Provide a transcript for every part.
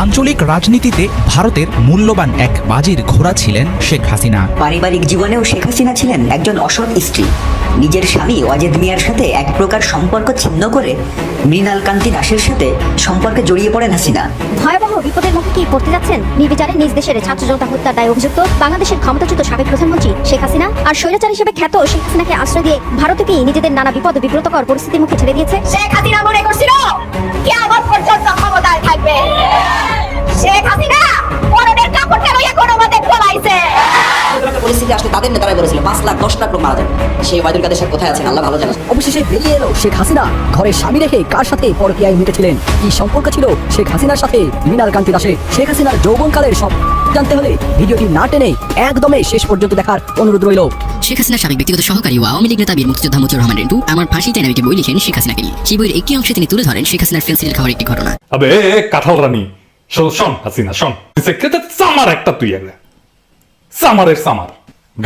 আঞ্চলিক রাজনীতিতে ভারতের মূল্যবান এক বাজির ঘোড়া ছিলেন শেখ হাসিনা। পারিবারিক জীবনেও শেখ হাসিনা ছিলেন একজন অসৎ স্ত্রী। নিজের স্বামী ওয়াজেদ মিয়ার সাথে এক প্রকার সম্পর্ক ছিন্ন করে মৃণাল কান্তি দাসের সাথে সম্পর্কে জড়িয়ে পড়েন হাসিনা। ভয়াবহ বিপদের মুখে কি পড়তে যাচ্ছেন নির্বিচারে নিজ দেশের ছাত্র জনতা হত্যার দায়ে অভিযুক্ত বাংলাদেশের ক্ষমতাচ্যুত সাবেক প্রধানমন্ত্রী শেখ হাসিনা আর স্বৈরাচার হিসেবে খ্যাত শেখ হাসিনাকে আশ্রয় দিয়ে ভারতকেই নিজেদের নানা বিপদ বিব্রতকর পরিস্থিতির মুখে ঠেলে দিয়েছে। শেখ হাসিনা মনে করছিল কিয়ামত পর্যন্ত ক্ষমতায় থাকবে। শেখ হাসিনা পরনের কাপড়টা লইয়া কোনো মতে পলাইছে। পরিস্থিতি আসলে তাদের নেতারাই বলেছিল 5 লাখ 10 লাখ লোক মারা যাবে। সেই ওয়াদুল কাদের সাথে কোথায় আছেন আল্লাহ ভালো জানেন। অবশেষে বেরিয়ে এলো শেখ হাসিনা ঘরে স্বামী রেখে কার সাথে পরকীয়ায় মেতেছিলেন, কি সম্পর্ক ছিল শেখ হাসিনার সাথে মৃণাল কান্তি দাসের। শেখ হাসিনার যৌবনকালের সব জানতে হলে ভিডিওটি না টেনে একদমই শেষ পর্যন্ত দেখার অনুরোধ রইল। শেখ হাসিনার সাবেক ব্যক্তিগত সহকারী ও আওয়ামী লীগ নেতা বীর মুক্তিযোদ্ধা মতিউর রহমান রেন্টু আমার ফাঁসি চাই নামে বই লিখেন শেখ হাসিনাকে নিয়ে। সেই বইয়ের একটি অংশে তিনি তুলে ধরেন শেখ হাসিনার ফেন্সিডিল খাওয়ার একটি ঘটনা। আবে কাঁঠাল রানী শোন হাসিনা শোন, সামার একটা তুই একটা সামারের সামার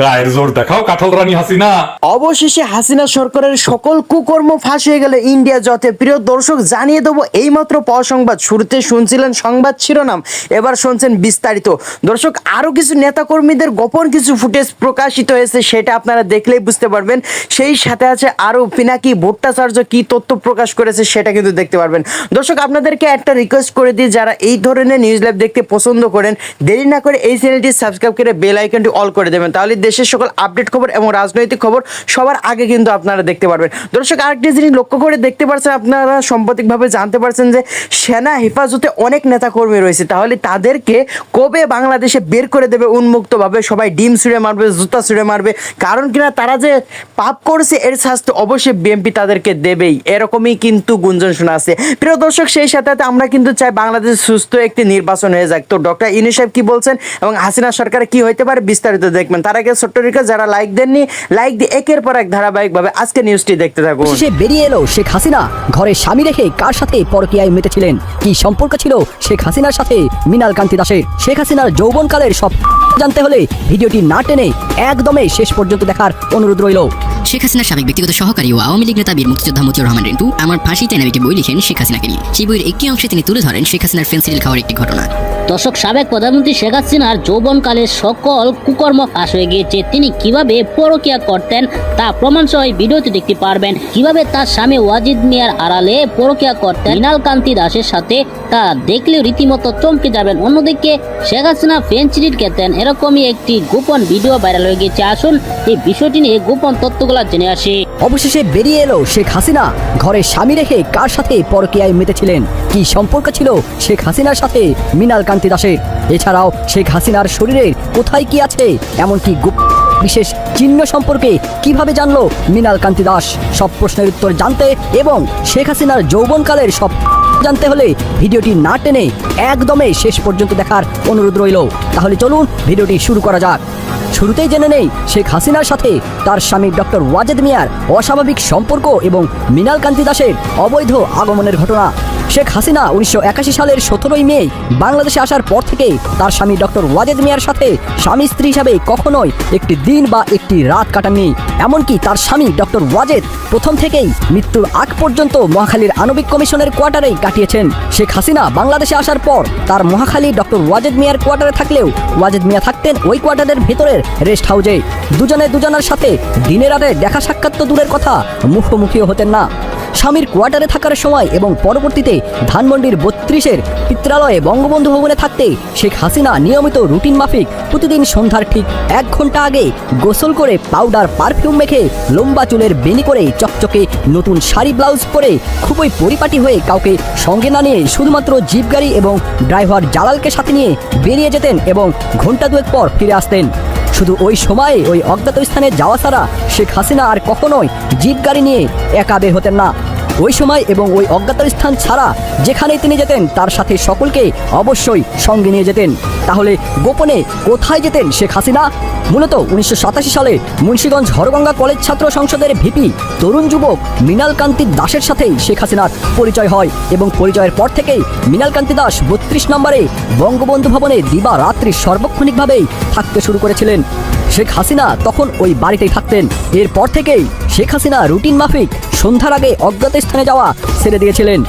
গায়ের জোর দেখাও কাঁঠাল রানী হাসিনা। অবশেষে হাসিনা সরকারের সকল কুকর্ম ফাঁস হয়ে গেল ইন্ডিয়া জতে। প্রিয় দর্শক, জানিয়ে দেবো এইমাত্র পাওয়া সংবাদ। শুরুতে শুনছিলেন সংবাদ শিরোনাম, এবার শুনছেন বিস্তারিত। দর্শক, আরও কিছু নেতাকর্মীদের গোপন কিছু ফুটেজ প্রকাশিত হয়েছে, সেটা আপনারা দেখলেই বুঝতে পারবেন। সেই সাথে আছে আরও পিনাকি ভট্টাচার্য কি তথ্য প্রকাশ করেছে সেটা কিন্তু দেখতে পারবেন। দর্শক, আপনাদেরকে একটা রিকোয়েস্ট করে দিই, যারা এই ধরনের নিউজ লাইভ দেখতে পছন্দ করেন দেরি না করে এই চ্যানেলটি সাবস্ক্রাইব করে বেল আইকনটি অল করে দেবেন, তাহলে দেশের সকল আপডেট খবর এবং রাজনৈতিক খবর সবার আগে কিন্তু আপনারা দেখতে পারবেন। দর্শক, আরেকটি জিনিস লক্ষ্য করে দেখতে পাচ্ছেন, আপনারা সাম্প্রতিকভাবে জানতে পারছেন যে সেনা হেফাজতে অনেক নেতাকর্মী রয়েছে, তাহলে তাদেরকে কবে বাংলাদেশে বের করে দেবে উন্মুক্তভাবে? সবাই ডিম ছুঁড়ে মারবে, জুতা ছুঁড়ে মারবে, কারণ কিনা তারা যে পাপ করেছে এর শাস্তি অবশ্যই বিএনপি তাদেরকে দেবেই, এরকমই কিন্তু গুঞ্জন শোনা আছে। প্রিয় দর্শক, সেই সাথে আমরা কিন্তু চাই বাংলাদেশ সুস্থ একটি নির্বাচন হয়ে যাক। তো ডক্টর ইউনূস সাহেব কি বলছেন এবং হাসিনা সরকারে কি হইতে পারে বিস্তারিত দেখবেন। তার আগে ছোট্ট রিকোয়েস্ট, যারা লাইক দেননি লাইক দিয়ে একের পর এক ধারাবাহিকভাবে আজকে নিউজটি দেখতে থাকুন। অবশেষে বেরিয়ে এলো শেখ হাসিনা ঘরে স্বামী রেখে কার সাথে পরকীয়ায় মেতেছিলেন, কি সম্পর্ক ছিল শেখ হাসিনার সাথে মৃণাল কান্তি দাসের। শেখ হাসিনার যৌবনকালের সব জানতে হলে ভিডিওটি না টেনে একদমই শেষ পর্যন্ত দেখার অনুরোধ রইল। শেখ হাসিনার সাবেক ব্যক্তিগত সহকারী ও আওয়ামী লীগ নেতা বীর মুক্তিযোদ্ধা মতিউর রহমান রেন্টু আমার ফাঁসি চাই নামে বই লিখেন শেখ হাসিনাকে নিয়ে। সেই বইয়ের একটি অংশে তিনি তুলে ধরেন শেখ হাসিনার ফেন্সিডিল খাওয়ার একটি ঘটনা। দর্শক, সাবেক প্রধানমন্ত্রী শেখ হাসিনার যৌবনকালে সকল কুকর্ম ফাঁস হয়ে গিয়েছে। তিনি কিভাবে পরকীয়া করতেন তা প্রমাণ সহ ভিডিওতে দেখতে পারবেন। কিভাবে তার স্বামী ওয়াজিদ মিয়ার আড়ালে পরকীয়া করতেন মৃণাল কান্তি দাসের সাথে, তা দেখলেও রীতিমতো চমকে যাবেন। অন্যদিকে শেখ হাসিনা ফেন্সিডিল খেতেন, এরকমই একটি গোপন ভিডিও ভাইরাল হয়ে গেছে। আসুন এই বিষয়টি নিয়ে গোপন তথ্যগুলো জেনে আসি। অবশেষে বেরিয়ে এলো শেখ হাসিনা ঘরে স্বামী রেখে কার সাথে পরকীয়ায় মেতেছিলেন, কি সম্পর্ক ছিল শেখ হাসিনার সাথে মৃণাল কান্তি দাসের। এছাড়াও শেখ হাসিনার শরীরে কোথায় কি আছে, এমনকি বিশেষ চিহ্ন সম্পর্কে কিভাবে জানলো মৃণাল কান্তি দাস। সব প্রশ্নের উত্তর জানতে এবং শেখ হাসিনার যৌবনকালের সব জানতে হলে ভিডিওটি না টেনে একদমই শেষ পর্যন্ত দেখার অনুরোধ রইল। তাহলে চলুন ভিডিওটি শুরু করা যাক। শুরুতেই জেনে নেই শেখ হাসিনার সাথে তার স্বামী ডক্টর ওয়াজেদ মিয়ার অস্বাভাবিক সম্পর্ক এবং মৃণাল কান্তি দাসের অবৈধ আগমনের ঘটনা। শেখ হাসিনা 1981 সালের 17ই মে বাংলাদেশে আসার পর থেকে তার স্বামী ডক্টর ওয়াজেদ মিয়ার সাথে স্বামী স্ত্রী হিসাবে কখনোই একটি দিন বা একটি রাত কাটাননি। এমনকি তার স্বামী ডক্টর ওয়াজেদ প্রথম থেকেই মৃত্যুর আগ পর্যন্ত মহাখালীর আণবিক কমিশনের কোয়ার্টারেই কাটিয়েছেন। শেখ হাসিনা বাংলাদেশে আসার পর তার মহাখালী ডক্টর ওয়াজেদ মিয়ার কোয়ার্টারে থাকলেও ওয়াজেদ মিয়া থাকতেন ওই কোয়ার্টারের ভেতরের রেস্ট হাউসে। দুজনে দুজনের সাথে দিনে রাতে দেখা সাক্ষাৎ তো দূরের কথা, মুখোমুখিও হতেন না। স্বামীর কোয়ার্টারে থাকার সময় এবং পরবর্তীতে ধানমন্ডির 32-এর পিত্রালয়ে বঙ্গবন্ধু ভবনে থাকতে শেখ হাসিনা নিয়মিত রুটিন মাফিক প্রতিদিন সন্ধ্যার ঠিক 1 ঘন্টা আগে গোসল করে পাউডার পারফিউম মেখে লম্বা চুলের বেনি করে চকচকে নতুন শাড়ি ব্লাউজ পরে খুবই পরিপাটি হয়ে কাউকে সঙ্গে না নিয়ে শুধুমাত্র জিপ গাড়ি এবং ড্রাইভার জালালকে সাথে নিয়ে বেরিয়ে যেতেন এবং ঘন্টা দুয়েক পর ফিরে আসতেন। শুধু ওই সময়ে ওই অজ্ঞাত স্থানে যাওয়া ছাড়া শেখ হাসিনা আর কখনোই জিপ গাড়ি নিয়ে একা বের হতেন না। ওই সময় এবং ওই অজ্ঞাত স্থান ছাড়া যেখানেই তিনি যেতেন তার সাথে সকলকে অবশ্যই সঙ্গে নিয়ে যেতেন। তাহলে গোপনে কোথায় যেতেন শেখ হাসিনা? মূলত 1987 সালে মুন্সিগঞ্জ হরগঙ্গা কলেজ ছাত্র সংসদের ভিপি তরুণ যুবক মৃণাল কান্তি দাসের সাথেই শেখ হাসিনার পরিচয় হয় এবং পরিচয়ের পর থেকেই মৃণাল কান্তি দাস 32 নম্বরে বঙ্গবন্ধু ভবনে দিবা রাত্রি সর্বক্ষণিকভাবেই থাকতে শুরু করেছিলেন। শেখ হাসিনা তখন ওই বাড়িতেই থাকতেন। এরপর থেকেই শেখ হাসিনা রুটিন মাফিক সন্ধ্যার আগে অজ্ঞাত স্থানে যাওয়া ছেড়ে দিয়েছিলেন।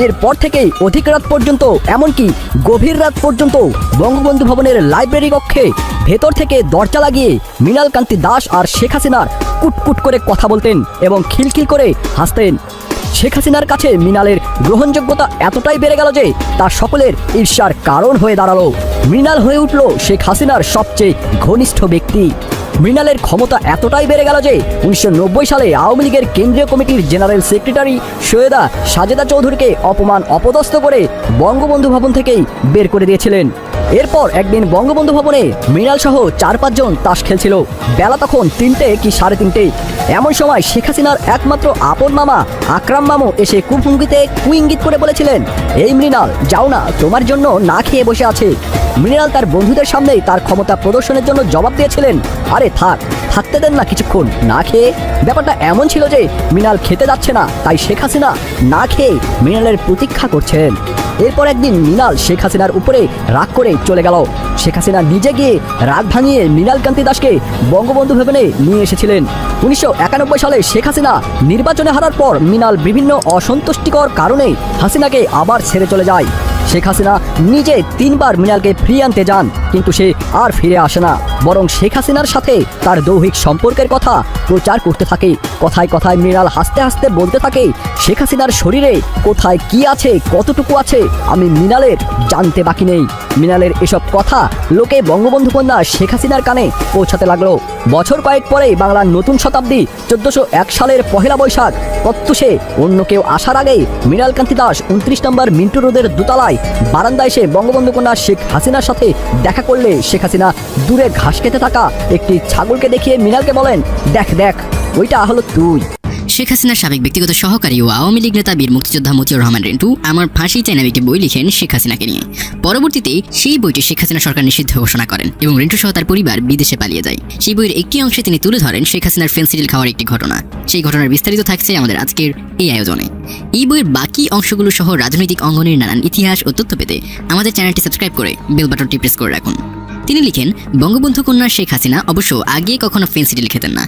এরপর থেকেই অধিক রাত পর্যন্ত, এমনকি গভীর রাত পর্যন্ত বঙ্গবন্ধু ভবনের লাইব্রেরি কক্ষে ভেতর থেকে দরজা লাগিয়ে মৃণাল কান্তি দাস আর শেখ হাসিনার কুটকুট করে কথা বলতেন এবং খিলখিল করে হাসতেন। শেখ হাসিনার কাছে মৃণালের গ্রহণযোগ্যতা এতটাই বেড়ে গেল যে তা সকলের ঈর্ষার কারণ হয়ে দাঁড়ালো। মৃণাল হয়ে উঠল শেখ হাসিনার সবচেয়ে ঘনিষ্ঠ ব্যক্তি। মৃণালের ক্ষমতা এতটাই বেড়ে গেল যে 1990 সালে আওয়ামী লীগের কেন্দ্রীয় কমিটির জেনারেল সেক্রেটারি সৈয়দা সাজেদা চৌধুরীকে অপমান অপদস্থ করে বঙ্গবন্ধু ভবন থেকেই বের করে দিয়েছিলেন। এরপর একদিন বঙ্গবন্ধু ভবনে মৃণাল সহ 4-5 জন তাস খেলছিল। বেলা তখন 3টে কি 3:30। এমন সময় শেখ হাসিনার একমাত্র আপন মামা আকরাম মামু এসে কুভঙ্গিতে কুইঙ্গিত করে বলেছিলেন, এই মৃণাল যাও না, তোমার জন্য না খেয়ে বসে আছে। মৃণাল তার বন্ধুদের সামনেই তার ক্ষমতা প্রদর্শনের জন্য জবাব দিয়েছিলেন, আরে থাকতে দেন না কিছুক্ষণ না খেয়ে। ব্যাপারটা এমন ছিল যে মৃণাল খেতে যাচ্ছে না, তাই শেখ হাসিনা না খেয়ে মৃণালের প্রতীক্ষা করছেন। এরপর একদিন মৃণাল শেখ হাসিনার উপরে রাগ করে চলে গেল। শেখ হাসিনা নিজে গিয়ে রাগ ভাঙিয়ে মৃণাল কান্তি দাসকে বঙ্গবন্ধু ভবনে নিয়ে এসেছিলেন। 1991 সালে শেখ হাসিনা নির্বাচনে হারার পর মৃণাল বিভিন্ন অসন্তুষ্টিকর কারণে হাসিনাকে আবার ছেড়ে চলে যায়। শেখ হাসিনা নিজে 3বার মৃণালকে ফিরিয়ে আনতে যান, কিন্তু সে আর ফিরে আসে না, বরং শেখ হাসিনার সাথে তার দৈহিক সম্পর্কের কথা প্রচার করতে থাকে। কথায় কথায় মৃণাল হাসতে হাসতে বলতে থাকে, শেখ হাসিনার শরীরে কোথায় কি আছে, কতটুকু আছে, আমি মৃণালের জানতে বাকি নেই। মৃণালের এসব কথা লোকে বঙ্গবন্ধু কন্যা শেখ হাসিনার কানে পৌঁছাতে লাগলো। বছর কয়েক পরেই বাংলার নতুন শতাব্দী 1401 সালের 1 বৈশাখ প্রত্যুষে অন্য কেউ আসার আগেই মৃণাল কান্তি দাস 29 নম্বর মিন্টু রোডের দোতলায় বারান্দায় এসে বঙ্গবন্ধু কন্যা শেখ হাসিনার সাথে দেখা করলে শেখ হাসিনা দূরে ঘাস খেতে থাকা একটি ছাগলকে দেখিয়ে মৃণালকে বলেন, দেখ ওইটা হলো তুই। শেখ হাসিনার সাবেক ব্যক্তিগত সহকারী ও আওয়ামী লীগ নেতা বীর মুক্তিযোদ্ধা মতিউর রহমান রিন্টু আমার ফাঁসি চাই নামে একটি বই লিখেন শেখ হাসিনাকে নিয়ে। পরবর্তীতে সেই বইটি শেখ হাসিনা সরকার নিষিদ্ধ ঘোষণা করেন এবং রিন্টু সহ তার পরিবার বিদেশে পালিয়ে যায়। সেই বইয়ের একটি অংশে তিনি তুলে ধরেন শেখ হাসিনার ফেন্সিডিল খাওয়ার একটি ঘটনা। সেই ঘটনার বিস্তারিত থাকছে আমাদের আজকের এই আয়োজনে। এই বইয়ের বাকি অংশগুলো সহ রাজনৈতিক অঙ্গনের নানান ইতিহাস ও তথ্য পেতে আমাদের চ্যানেলটি সাবস্ক্রাইব করে বেল বাটনটি প্রেস করে রাখুন। তিনি লিখেন, বঙ্গবন্ধু কন্যা শেখ হাসিনা অবশ্য আগে কখনো ফেন্সিডিল খেতেন না।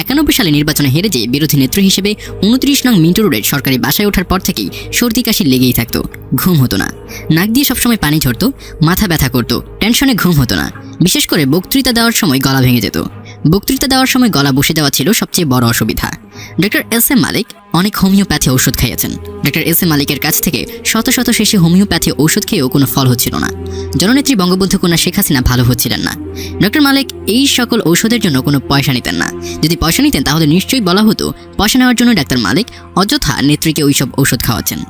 91 সালে নির্বাচনে হেরে যেয়ে বিরোধী নেত্রী হিসেবে 29 নং মিন্টু রোডের সরকারি বাসায় ওঠার পর থেকেই সর্দি কাশি লেগেই থাকতো, ঘুম হতো না, নাক দিয়ে সবসময় পানি ঝরতো, মাথা ব্যথা করতো, টেনশনে ঘুম হতো না। বিশেষ করে বক্তৃতা দেওয়ার সময় গলা ভেঙে যেত। বক্তৃতা দেওয়ার সময় গলা বসে দেওয়া ছিল সবচেয়ে বড় অসুবিধা। ডক্টর এস এম মালিক অনেক হোমিওপ্যাথি ঔষধ খাইয়েছেন। ডক্টর এস এম মালিকের কাছ থেকে শত শত শেষে হোমিওপ্যাথি ঔষধ খেয়েও কোনো ফল হচ্ছিল না। জননেত্রী বঙ্গবন্ধু কন্যা শেখ হাসিনা ভালো হচ্ছিলেন না। ডক্টর মালিক এই সকল ঔষধের জন্য কোনো পয়সা নিতেন না। যদি পয়সা নিতেন তাহলে নিশ্চয়ই বলা হতো পয়সা নেওয়ার জন্য ডাক্তার মালিক অযথা নেত্রীকে ওইসব ঔষধ খাওয়াচ্ছেন।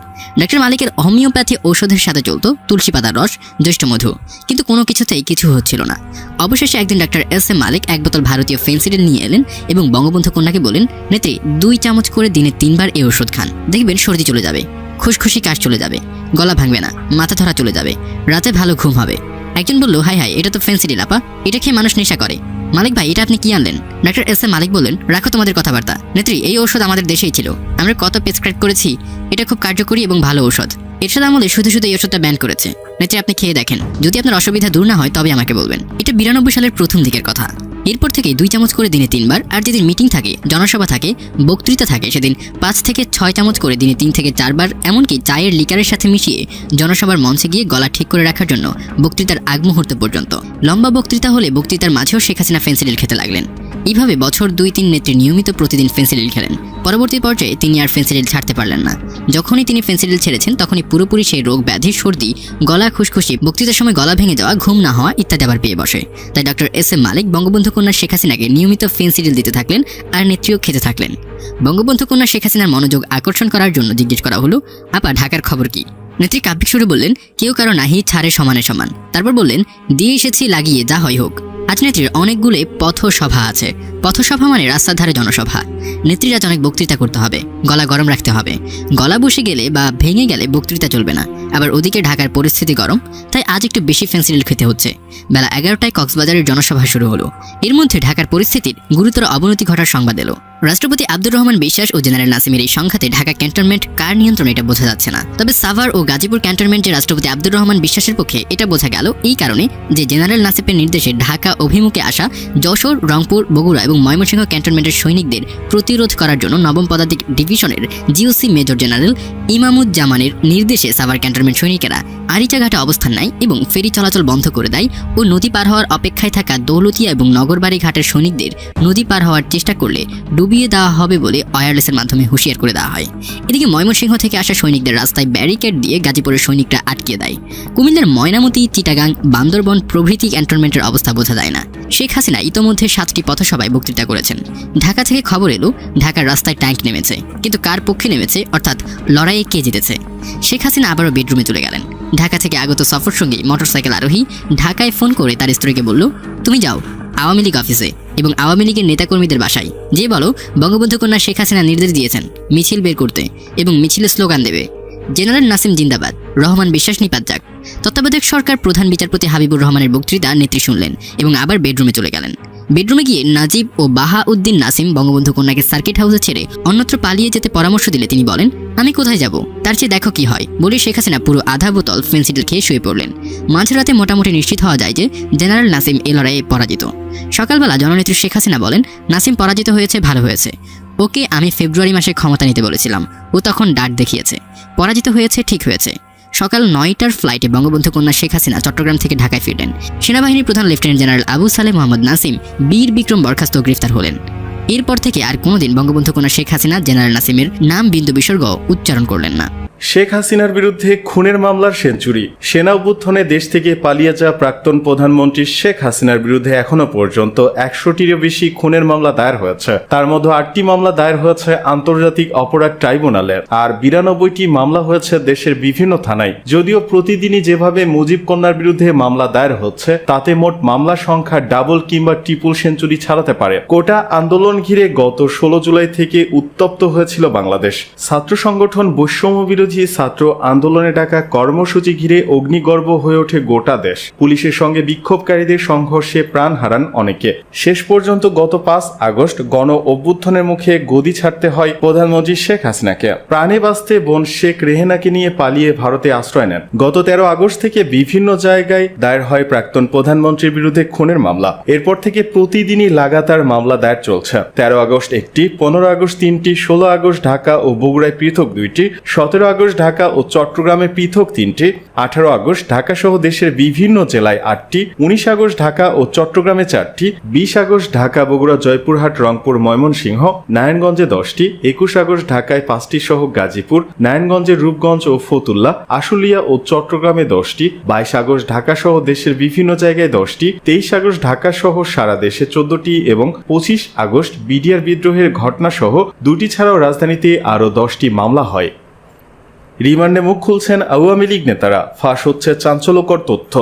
ডক্টর মালিকের হোমিওপ্যাথি ঔষধের সাথে চলতো তুলসী পাতার রস, জ্যৈষ্ঠ মধু, কিন্তু কোনো কিছুতেই কিছু হচ্ছিল না। অবশেষে একদিন ডক্টর এস এম মালিক এক বোতল ভারতীয় ফেন্সিডিল নিয়ে এলেন এবং বঙ্গবন্ধু কন্যাকে বলেন, নেত্রী 2 চামচ করে দিনে 3 বার এই ওষুধ খান, দেখবেন সর্দি চলে যাবে, খুশখুশি কাশ চলে যাবে, গলা ভাঙবে না, মাথা ধরা চলে যাবে, রাতে ভালো ঘুম হবে। একজন বলল, হাই এটা তো ফেন্সিডিল আপা, এটা খেয়ে মানুষ নেশা করে। মালিক ভাই, এটা আপনি কি আনলেন? ডক্টর এস এম মালিক বললেন, রাখো তোমাদের কথাবার্তা, নেত্রী এই ঔষধ আমাদের দেশেই ছিল, আমরা কত প্রেসক্রাইব করেছি, এটা খুব কার্যকরী এবং ভালো ঔষধ। এরশাদ আমলে শুধু এই ওষুধটা ব্যান করেছে। নেত্রী আপনি খেয়ে দেখেন, যদি আপনার অসুবিধা দূর না হয় তবে আমাকে বলবেন। এটা 92 সালের প্রথম দিকের কথা। এরপর থেকে 2 চামচ করে দিনে 3 বার, আর যেদিন মিটিং থাকে, জনসভা থাকে, বক্তৃতা থাকে, সেদিন 5 থেকে 6 চামচ করে দিনে 3 থেকে 4 বার, এমনকি চায়ের লিকারের সাথে মিশিয়ে জনসভার মঞ্চে গিয়ে গলা ঠিক করে রাখার জন্য বক্তৃতার আগ মুহূর্ত পর্যন্ত। লম্বা বক্তৃতা হলে বক্তৃতার মাঝেও শেখ হাসিনা ফেন্সিডিল খেতে লাগলেন। এইভাবে বছর 2-3 নেত্রী নিয়মিত প্রতিদিন ফেন্সিডিল খেলেন। পরবর্তী পর্যায়ে তিনি আর ফেন্সিডিল ছাড়তে পারলেন না। যখনই তিনি ফেন্সিডিল ছেড়েছেন তখনই পুরোপুরি সেই রোগ ব্যাধি, সর্দি, গলা খুশখুশি, বক্তৃতার সময় গলা ভেঙে যাওয়া, ঘুম না হওয়া ইত্যাদি আবার পেয়ে বসে। তাই ডক্টর এস এম মালিক বঙ্গবন্ধু কন্যা শেখ হাসিনাকে নিয়মিত ফেন্সিডিল দিতে থাকলেন আর নেত্রীও খেতে থাকলেন। বঙ্গবন্ধু কন্যা শেখ হাসিনার মনোযোগ আকর্ষণ করার জন্য জিজ্ঞেস করা হলো, আপা ঢাকার খবর কি? নেত্রী কাব্যিক সুরে বললেন, কেউ কারো নাহি ছাড়ে সমানে সমান। তারপর বললেন, দিয়ে এসেছি লাগিয়ে যা হয় হোক। আজ নেত্রীর অনেকগুলো পথসভা আছে। পথসভা মানে রাস্তার ধারে জনসভা। নেত্রীর আজ অনেক বক্তৃতা করতে হবে, গলা গরম রাখতে হবে। গলা বসে গেলে বা ভেঙে গেলে বক্তৃতা চলবে না। আবার ওদিকে ঢাকার পরিস্থিতি গরম, তাই আজ একটু বেশি ফেন্সিডিল খেতে হচ্ছে। বেলা 11টায় কক্সবাজারের জনসভা শুরু হলো। এর মধ্যে ঢাকার পরিস্থিতির গুরুতর অবনতি ঘটার সংবাদ এলো। রাষ্ট্রপতি আব্দুর রহমান বিশ্বাস ও জেনারেল নাসিমের এই সংঘাতে ঢাকা ক্যান্টনমেন্ট কার নিয়ন্ত্রণে এটা বোঝা যাচ্ছে না। তবে সাভার ও গাজীপুর ক্যান্টনমেন্টে রাষ্ট্রপতি আব্দুর রহমান বিশ্বাসের পক্ষে এটা বোঝা গেল এই কারণে যে জেনারেল নাসিমের নির্দেশে ঢাকা অভিমুখে আসা যশোর, রংপুর, বগুড়া এবং ময়মনসিংহ ক্যান্টনমেন্টের সৈনিকদের প্রতিরোধ করার জন্য নবম পদাতিক ডিভিশনের জিওসি মেজর জেনারেল ইমামুজ্জামানের নির্দেশে সাভার ক্যান্টনমেন্ট সৈনিকেরা আরিচাঘাটে অবস্থান নেয় এবং ফেরি চলাচল বন্ধ করে দেয় ও নদী পার হওয়ার অপেক্ষায় থাকা দৌলতিয়া এবং নগরবাড়ি ঘাটের সৈনিকদের নদী পার হওয়ার চেষ্টা করলে ডুবিয়ে দেওয়া হবে বলে ওয়্যারলেসের মাধ্যমে হুঁশিয়ার করে দেওয়া হয়। এদিকে ময়মনসিংহ থেকে আসা সৈনিকদের রাস্তায় ব্যারিকেড দিয়ে গাজীপুরের সৈনিকরা আটকে দেয়। কুমিল্লার ময়নামতি, চিটাগাং, বান্দরবন প্রভৃতি ক্যান্টনমেন্টের অবস্থা বোঝা যায় না। শেখ হাসিনা ইতোমধ্যে 7টি পথসভায় বক্তৃতা করেছেন। ঢাকা থেকে খবর এলো ঢাকার রাস্তায় ট্যাঙ্ক নেমেছে, কিন্তু কার পক্ষে নেমেছে, অর্থাৎ লড়াইয়ে কে জিতেছে? শেখ হাসিনা আবারও বেডরুমে চলে গেলেন। ঢাকা থেকে আগত সফর সঙ্গী মোটরসাইকেল আরোহী ঢাকায় ফোন করে তার স্ত্রীকে বলল, তুমি যাও আওয়ামী লীগ অফিসে এবং আওয়ামী লীগের নেতাকর্মীদের বাসায়, যে বলো বঙ্গবন্ধু কন্যা শেখ হাসিনা নির্দেশ দিয়েছেন মিছিল বের করতে এবং মিছিলে স্লোগান দেবে, জেনারেল নাসিম জিন্দাবাদ, রহমান বিশ্বাস নিপাত যাক। তত্ত্বাবধায়ক সরকার প্রধান বিচারপতি হাবিবুর রহমানের বক্তৃতা নেত্রী শুনলেন এবং আবার বেডরুমে চলে গেলেন। বেডরুমে গিয়ে নাজিব ও বাহাউদ্দিন নাসিম বঙ্গবন্ধু কন্যাকে সার্কিট হাউসে ছেড়ে অন্যত্র পালিয়ে যেতে পরামর্শ দিলে তিনি বলেন, আমি কোথায় যাব, তার চেয়ে দেখো কি হয় বলে শেখ হাসিনা পুরো আধা বোতল ফেন্সিডিল খেয়ে শুয়ে পড়লেন। মাঝরাতে মোটামুটি নিশ্চিত হওয়া যায় যে জেনারেল নাসিম এই লড়াইয়ে পরাজিত। সকালবেলা জননেত্রী শেখ হাসিনা বলেন, নাসিম পরাজিত হয়েছে, ভালো হয়েছে, ওকে আমি ফেব্রুয়ারি মাসে ক্ষমতা নিতে বলেছিলাম, ও তখন ডাক দেখিয়েছে, পরাজিত হয়েছে, ঠিক হয়েছে। সকাল 9টার ফ্লাইটে বঙ্গবন্ধু কন্যা শেখ হাসিনা চট্টগ্রাম থেকে ঢাকায় ফিরলেন। সেনাবাহিনীর প্রধান লেফটেন্যান্ট জেনারেল আবু সালেহ মোহাম্মদ নাসিম বীর বিক্রম বরখাস্ত গ্রেফতার হলেন। এরপর থেকে আর কোনোদিন বঙ্গবন্ধু কন্যা শেখ হাসিনা জেনারেল নাসিমের নাম বিন্দু বিসর্গ উচ্চারণ করলেন না। শেখ হাসিনার বিরুদ্ধে খুনের মামলার সেঞ্চুরি। সেনা অভ্যুত্থানে দেশ থেকে পালিয়ে যাওয়া প্রাক্তন প্রধানমন্ত্রী শেখ হাসিনার বিরুদ্ধে এখনো পর্যন্ত 100টিরও বেশি খুনের মামলা দায়ের হয়েছে। তার মধ্যে 8টি মামলা দায়ের হয়েছে আন্তর্জাতিক অপরাধ ট্রাইব্যুনালের, আর 92টি মামলা হয়েছে দেশের বিভিন্ন থানায়। যদিও প্রতিদিনই যেভাবে মুজিব কন্যার বিরুদ্ধে মামলা দায়ের হচ্ছে, তাতে মোট মামলার সংখ্যা ডাবল কিংবা ট্রিপল সেঞ্চুরি ছাড়াতে পারে। কোটা আন্দোলন ঘিরে গত 16 জুলাই থেকে উত্তপ্ত হয়েছিল বাংলাদেশ। ছাত্র সংগঠন বৈষম্য বিরোধী ছাত্র আন্দোলনে ডাকা কর্মসূচি ঘিরে অগ্নিগর্ভ হয়ে ওঠে গোটা দেশ। পুলিশের সঙ্গে বিক্ষোভকারীদের সংঘর্ষে প্রাণ হারান অনেকে। শেষ পর্যন্ত গত 5 আগস্ট গণ অভ্যুত্থানের মুখে গদি ছাড়তে হয় প্রধানমন্ত্রী শেখ হাসিনাকে। প্রাণে বাঁচতে বোন শেখ রেহেনাকে নিয়ে পালিয়ে ভারতে আশ্রয় নেন। গত 13 আগস্ট থেকে বিভিন্ন জায়গায় দায়ের হয় প্রাক্তন প্রধানমন্ত্রীর বিরুদ্ধে খুনের মামলা। এরপর থেকে প্রতিদিনই লাগাতার মামলা দায়ের চলছে। 13 আগস্ট 1টি, 15 আগস্ট 3টি, 16 আগস্ট ঢাকা ও বগুড়ায় পৃথক 2টি, 17 আগস্ট ঢাকা ও চট্টগ্রামে পৃথক 3টি, 18 আগস্ট ঢাকা সহ দেশের বিভিন্ন জেলায় 8টি, 19 আগস্ট ঢাকা ও চট্টগ্রামে 4টি, 20 আগস্ট ঢাকা, বগুড়া, জয়পুরহাট, রংপুর, ময়মনসিংহ, নারায়ণগঞ্জে 10টি, 21 আগস্ট ঢাকায় 5টি সহ গাজীপুর, নারায়ণগঞ্জের রূপগঞ্জ ও ফতুল্লা, আশুলিয়া ও চট্টগ্রামে 10টি, 22 আগস্ট ঢাকা সহ দেশের বিভিন্ন জায়গায় 10টি, 23 আগস্ট ঢাকা সহ সারা দেশে 14টি এবং 25 আগস্ট বিডিআর বিদ্রোহের ঘটনা সহ 2টি ছাড়াও রাজধানীতে আরও 10টি মামলা হয়। রিমান্ডে মুখ খুলছেন আওয়ামী লীগ নেতারা, ফাঁস হচ্ছে চাঞ্চল্যকর তথ্য।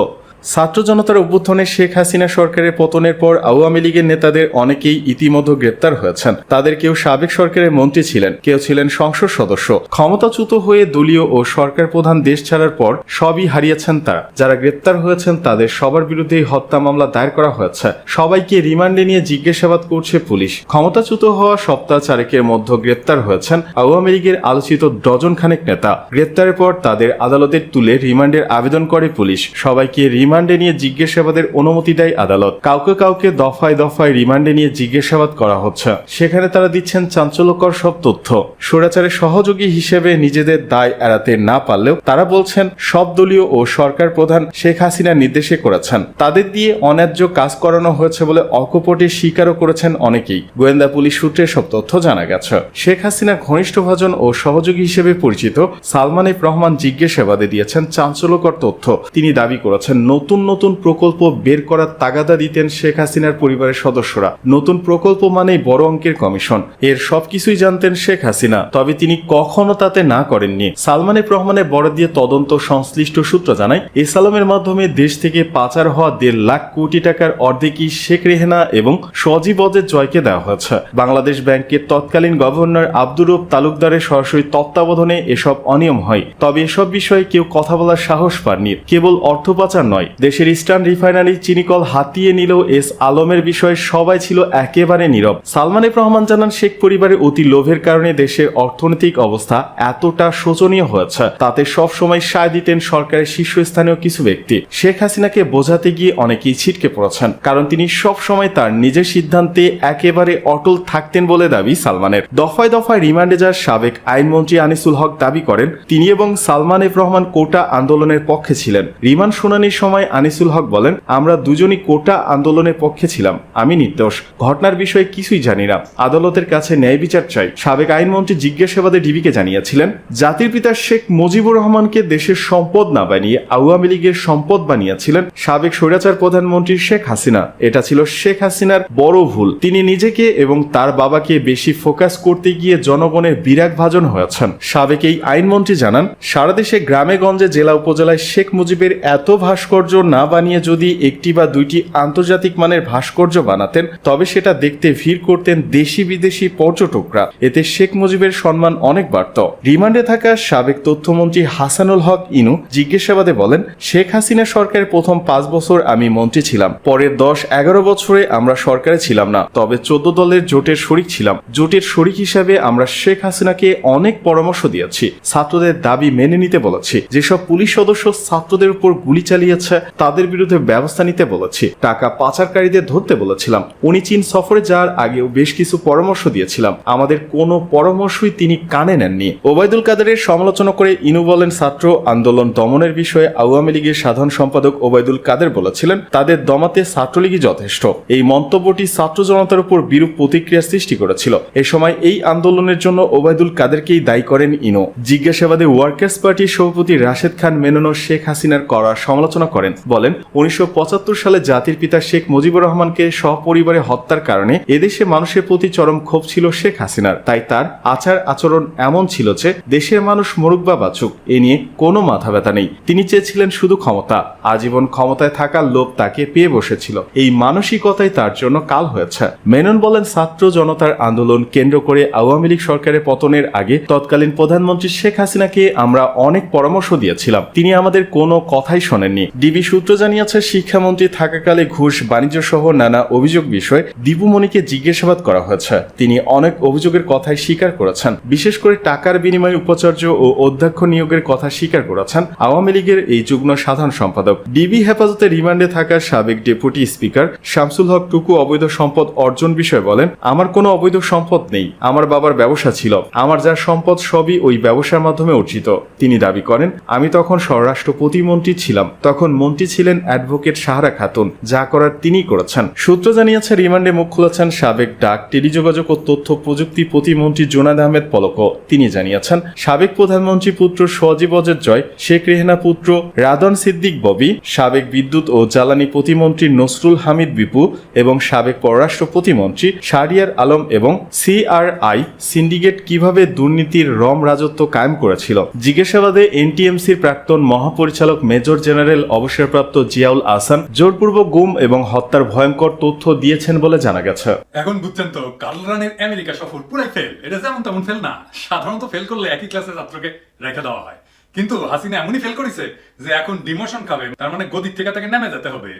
ছাত্র জনতার অভ্যুত্থানে শেখ হাসিনা সরকারের পতনের পর আওয়ামী লীগের নেতাদের অনেকেই ইতিমধ্যে গ্রেপ্তার হয়েছেন। তাদের কেউ সাবেক সরকারের মন্ত্রী ছিলেন, কেউ ছিলেন সংসদ সদস্য। ক্ষমতাচ্যুত হয়ে দলীয় ও সরকার প্রধান দেশ ছাড়ার পর সবই হারিয়েছেন তারা। যারা গ্রেপ্তার হয়েছেন তাদের সবার বিরুদ্ধেই হত্যা মামলা দায়ের করা হয়েছে। সবাইকে রিমান্ডে নিয়ে জিজ্ঞাসাবাদ করছে পুলিশ। ক্ষমতাচ্যুত হওয়া সপ্তাহ 4 মধ্যে গ্রেপ্তার হয়েছেন আওয়ামী লীগের আলোচিত ডজন খানেক নেতা। গ্রেপ্তারের পর তাদের আদালতে তুলে রিমান্ডের আবেদন করে পুলিশ। সবাইকে রিমান্ডে নিয়ে জিজ্ঞাসাবাদের অনুমতি দেয় আদালত। কাউকে কাউকে দফায় দফায় রিমান্ডে নিয়ে জিজ্ঞাসাবাদ করা হচ্ছে। সেখানে তারা দিচ্ছেন চাঞ্চল্যকর সব তথ্য। স্বৈরাচারের সহযোগী হিসেবে নিজেদের দায় এড়াতে না পারলেও তারা বলছেন সব দলীয় ও সরকার প্রধান শেখ হাসিনার নির্দেশে করেছেন। তাদের দিয়ে অন্যায্য কাজ করানো হয়েছে বলে অকপটে স্বীকারও করেছেন অনেকেই। গোয়েন্দা পুলিশ সূত্রে সব তথ্য জানা গেছে। শেখ হাসিনার ঘনিষ্ঠ ভাজন ও সহযোগী হিসেবে পরিচিত সালমান এফ রহমান জিজ্ঞাসাবাদে দিয়েছেন চাঞ্চল্যকর তথ্য। তিনি দাবি করেছেন নতুন নতুন প্রকল্প বের করার তাগাদা দিতেন শেখ হাসিনার পরিবারের সদস্যরা। নতুন প্রকল্প মানেই বড় অঙ্কের কমিশন। এর সবকিছুই জানতেন শেখ হাসিনা, তবে তিনি কখনো তাতে না করেননি। সালমান এফ রহমানের বরাত দিয়ে তদন্ত সংশ্লিষ্ট সূত্র জানায়, এসালামের মাধ্যমে দেশ থেকে পাচার হওয়া 1.5 লাখ কোটি টাকার অর্ধেকই শেখ রেহেনা এবং সজীব অজের জয়কে দেওয়া হয়েছে। বাংলাদেশ ব্যাংকের তৎকালীন গভর্নর আব্দুর রব তালুকদারের সরাসরি তত্ত্বাবধানে এসব অনিয়ম হয়। তবে এসব বিষয়ে কেউ কথা বলার সাহস পাননি। কেবল অর্থ পাচার নয়, দেশের ইস্টার্ন রিফাইনারি চিনিকল হাতিয়ে নিল এস আলমের বিষয়ে সবাই ছিল একেবারে নীরব। সালমান এফ রহমান জানান, শেখ পরিবারের অতি লোভের কারণে দেশের অর্থনৈতিক অবস্থা এতটা শোচনীয় হয়েছে, তাতে সবসময় সায় দিতেন সরকারের শীর্ষস্থানীয় কিছু ব্যক্তি। শেখ হাসিনাকে বোঝাতে গিয়ে অনেকেই ছিটকে পড়েছেন, কারণ তিনি সব সময় তার নিজের সিদ্ধান্তে একেবারে অটল থাকতেন বলে দাবি সালমানের। দফায় দফায় রিমান্ডে যাওয়া সাবেক আইনমন্ত্রী আনিসুল হক দাবি করেন, তিনি এবং সালমান এফ রহমান কোটা আন্দোলনের পক্ষে ছিলেন। রিমান্ড শুনানির সময় আনিসুল হক বলেন, আমরা দুজনই কোটা আন্দোলনের পক্ষে ছিলাম, আমি নির্দোষ, ঘটনার বিষয়ে কিছুই জানি না, আদালতের কাছে ন্যায় বিচার চাই। সাবেক আইনমন্ত্রী জিজ্ঞাসাবাদে ডিবিকে জানিয়েছিলেন, জাতির পিতা শেখ মুজিবুর রহমানকে দেশের সম্পদ না বানিয়ে আওয়ামী লীগের সম্পদ বানিয়েছিলেন সাবেক স্বৈরাচার প্রধানমন্ত্রী শেখ হাসিনা। এটা ছিল শেখ হাসিনার বড় ভুল। তিনি নিজেকে এবং তার বাবাকে বেশি ফোকাস করতে গিয়ে জনগণের বিরাগ ভাজন হয়েছেন। সাবেক এই আইনমন্ত্রী জানান, সারা দেশে গ্রামে গঞ্জে জেলা উপজেলায় শেখ মুজিবের এত ভাস্কর্য না বানিয়ে যদি একটি বা দুইটি আন্তর্জাতিক মানের ভাস্কর্য বানাতেন, তবে সেটা দেখতে ভিড় করতেন দেশি বিদেশি পর্যটকরা, এতে শেখ মুজিবের সম্মান অনেক বাড়ত। রিমান্ডে থাকা সাবেক তথ্যমন্ত্রী হাসানুল হক ইনু জিজ্ঞাসাবাদে বলেন, শেখ হাসিনা সরকারের প্রথম 5 বছর আমি মন্ত্রী ছিলাম, পরের 10-11 বছরে আমরা সরকারে ছিলাম না, তবে 14 দলের জোটের শরিক ছিলাম। জোটের শরিক হিসাবে আমরা শেখ হাসিনাকে অনেক পরামর্শ দিয়েছি, ছাত্রদের দাবি মেনে নিতে বলেছি, যেসব পুলিশ সদস্য ছাত্রদের উপর গুলি চালিয়েছে তাদের বিরুদ্ধে ব্যবস্থা নিতে বলেছি, টাকা পাচারকারীদের ধরতে বলেছিলাম। উনি চীন সফরে যাওয়ার আগেও বেশ কিছু পরামর্শ দিয়েছিলাম, আমাদের কোনো পরামর্শই তিনি কানে নেননি। ওবায়দুল কাদেরের সমালোচনা করে ইনু বলেন, ছাত্র আন্দোলন দমনের বিষয়ে আওয়ামী লীগের সাধারণ সম্পাদক ওবায়দুল কাদের বলেছিলেন, তাদের দমাতে ছাত্রলীগই যথেষ্ট। এই মন্তব্যটি ছাত্র জনতার উপর বিরূপ প্রতিক্রিয়া সৃষ্টি করেছিল। এ সময় এই আন্দোলনের জন্য ওবায়দুল কাদেরকেই দায়ী করেন ইনু। জিজ্ঞাসাবাদে ওয়ার্কার্স পার্টির সভাপতি রাশেদ খান মেননও শেখ হাসিনার করা সমালোচনা করেন, বলেন, 1975 সালে জাতির পিতা শেখ মুজিবুর রহমানকে সপরিবারে হত্যার কারণে এদেশে মানুষের প্রতি চরম ক্ষোভ ছিল শেখ হাসিনার, তাই তার আচার আচরণ এমন ছিল যে দেশের মানুষ মরুক বা বাঁচুক এ নিয়ে কোনো মাথা ব্যথা নেই। তিনি চেয়েছিলেন শুধু ক্ষমতা, আজীবন ক্ষমতায় থাকার লোভ তাকে পেয়ে বসেছিল, এই মানসিকতাই তার জন্য কাল হয়েছে। মেনন বলেন, ছাত্র জনতার আন্দোলন কেন্দ্র করে আওয়ামী লীগ সরকারের পতনের আগে তৎকালীন প্রধানমন্ত্রী শেখ হাসিনাকে আমরা অনেক পরামর্শ দিয়েছিলাম, তিনি আমাদের কোনো কথাই শোনেননি। ডিবি সূত্র জানিয়েছে, শিক্ষামন্ত্রী থাকাকালে ঘুষ, বাণিজ্য সহ নানা অভিযোগ বিষয়ে দীপুমণিকে জিজ্ঞাসাবাদ করা হয়েছে। তিনি অনেক অভিযোগের কথাই স্বীকার করেছেন, বিশেষ করে টাকার বিনিময়ে উপাচার্য ও অধ্যক্ষ নিয়োগের কথা স্বীকার করেছেন আওয়ামী লীগের এই যুগ্ম সাধারণ সম্পাদক। ডিবি হেফাজতে রিমান্ডে থাকা সাবেক ডেপুটি স্পিকার শামসুল হক টুকু অবৈধ সম্পদ অর্জন বিষয়ে বলেন, আমার কোনো অবৈধ সম্পদ নেই, আমার বাবার ব্যবসা ছিল, আমার যা সম্পদ সবই ওই ব্যবসার মাধ্যমে অর্জিত। তিনি দাবি করেন, আমি তখন স্বরাষ্ট্র প্রতিমন্ত্রী ছিলাম, তখন মন্ত্রী ছিলেন অ্যাডভোকেট সাহারা খাতুন, যা করার তিনিই করেছেন। সূত্র জানিয়েছে, রিমান্ডে মুখ খুলেছেন সাবেক ডাক, টেলিযোগাযোগ ও তথ্য প্রযুক্তি প্রতিমন্ত্রী জোনাদ আহমেদ পলক। তিনি জানিয়েছেন, সাবেক প্রধানমন্ত্রী পুত্র সজীব অজের জয়, শেখ রেহেনা পুত্র রাদন সিদ্দিক ববি, সাবেক বিদ্যুৎ ও জ্বালানি প্রতিমন্ত্রী নসরুল হামিদ বিপু এবং সাবেক পররাষ্ট্র প্রতিমন্ত্রী শাহরিয়ার আলম এবং CRI সিন্ডিকেট কিভাবে দুর্নীতির রম রাজত্ব কায়েম করেছিল। জিজ্ঞাসাবাদে এনটিএমসির প্রাক্তন মহাপরিচালক মেজর জেনারেল অবসরপ্রাপ্ত জিয়াউল আহসান জোরপূর্বক গুম এবং হত্যার ভয়ঙ্কর তথ্য দিয়েছেন বলে জানা গেছে। এখন বুঝছেন তো, কার্ল রানের আমেরিকা সফর পুরাই ফেল। এটা যেমন তেমন ফেল না, সাধারণত ফেল করলে একই ক্লাসের ছাত্রকে রেখে দেওয়া হয়, কিন্তু হাসিনা এমনই ফেল করেছে যে এখন ডিমোশন খাবে, তার মানে গদির থেকে তাকে নেমে যেতে হবে।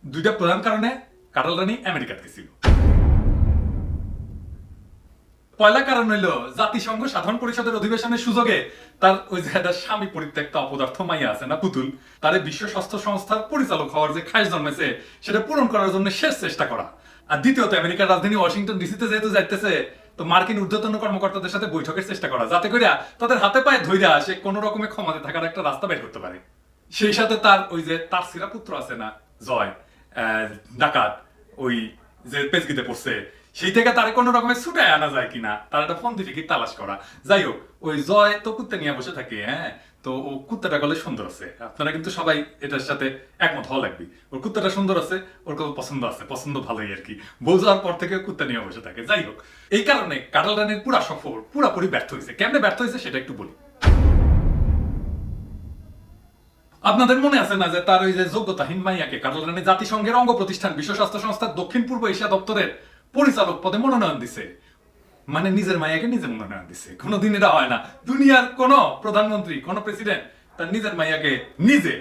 দুইটা প্রধান কারণে কার্ল রানি আমেরিকাতে গেছিল। পয়লা কারণ হইল জাতিসংঘ সাধারণ পরিষদের অধিবেশনের সুযোগে তার ওই যে স্বামী পরিত্যক্ত অপদার্থ মাইয়া আছে না পুতুল, তার বিশ্ব স্বাস্থ্য সংস্থার পরিচালক হওয়ার যে খায়েশ জন্মেছে সেটা পূরণ করার জন্য শেষ চেষ্টা করা। আর দ্বিতীয়ত, আমেরিকার রাজধানী ওয়াশিংটন ডিসিতে যেহেতু যাইতেছে, তো মার্কিন ঊর্ধ্বতন কর্মকর্তাদের সাথে বৈঠকের চেষ্টা করা, যাতে করে তাদের হাতে পায়ে ধইরা সে কোনো রকমের ক্ষমাতে থাকার একটা রাস্তা বের করতে পারে। সেই সাথে তার ওই যে তার সিরা পুত্র আছে না জয়, ডাকাত, ওই যে পেজগিতে পড়ছে, সেই থেকে তার কোনো রকমের ছুটায় আনা যায় কিনা তার একটা ফোন দিয়ে তালাশ করা। যাই হোক, ওই জয় তো কুত্তা নিয়ে বসে থাকে, হ্যাঁ, তো ও কুত্তাটা গলে সুন্দর আছে, আপনারা কিন্তু সবাই এটার সাথে একমত হওয়া লাগবে। ওর কুত্তাটা সুন্দর আছে, ওর কত পছন্দ আছে, পছন্দ ভালোই আর কি, বউ যাওয়ার পর থেকে কুত্তা নিয়ে বসে থাকে। যাই হোক, এই কারণে কার্ল রানির পুরা সফর পুরাপুরি ব্যর্থ হয়েছে। কেমনে ব্যর্থ হয়েছে সেটা একটু বলি। আপনাদের মনে আছে না যে তার ওই যে যোগ্যতাহীন মাইয়াকে কার্ল রানি জাতিসংঘের অঙ্গ প্রতিষ্ঠান বিশ্ব স্বাস্থ্য সংস্থার দক্ষিণ পূর্ব এশিয়া দপ্তরের পরিচালক পদে মনোনয়ন দিছে, মানে নিজের মাইয়াকে নিজে মনোনয়ন দিছে। কোনোদিন এটা হয় না, দুনিয়ার কোন প্রধানমন্ত্রী, কোন প্রেসিডেন্ট তার নিজের মাইয়াকে নিজে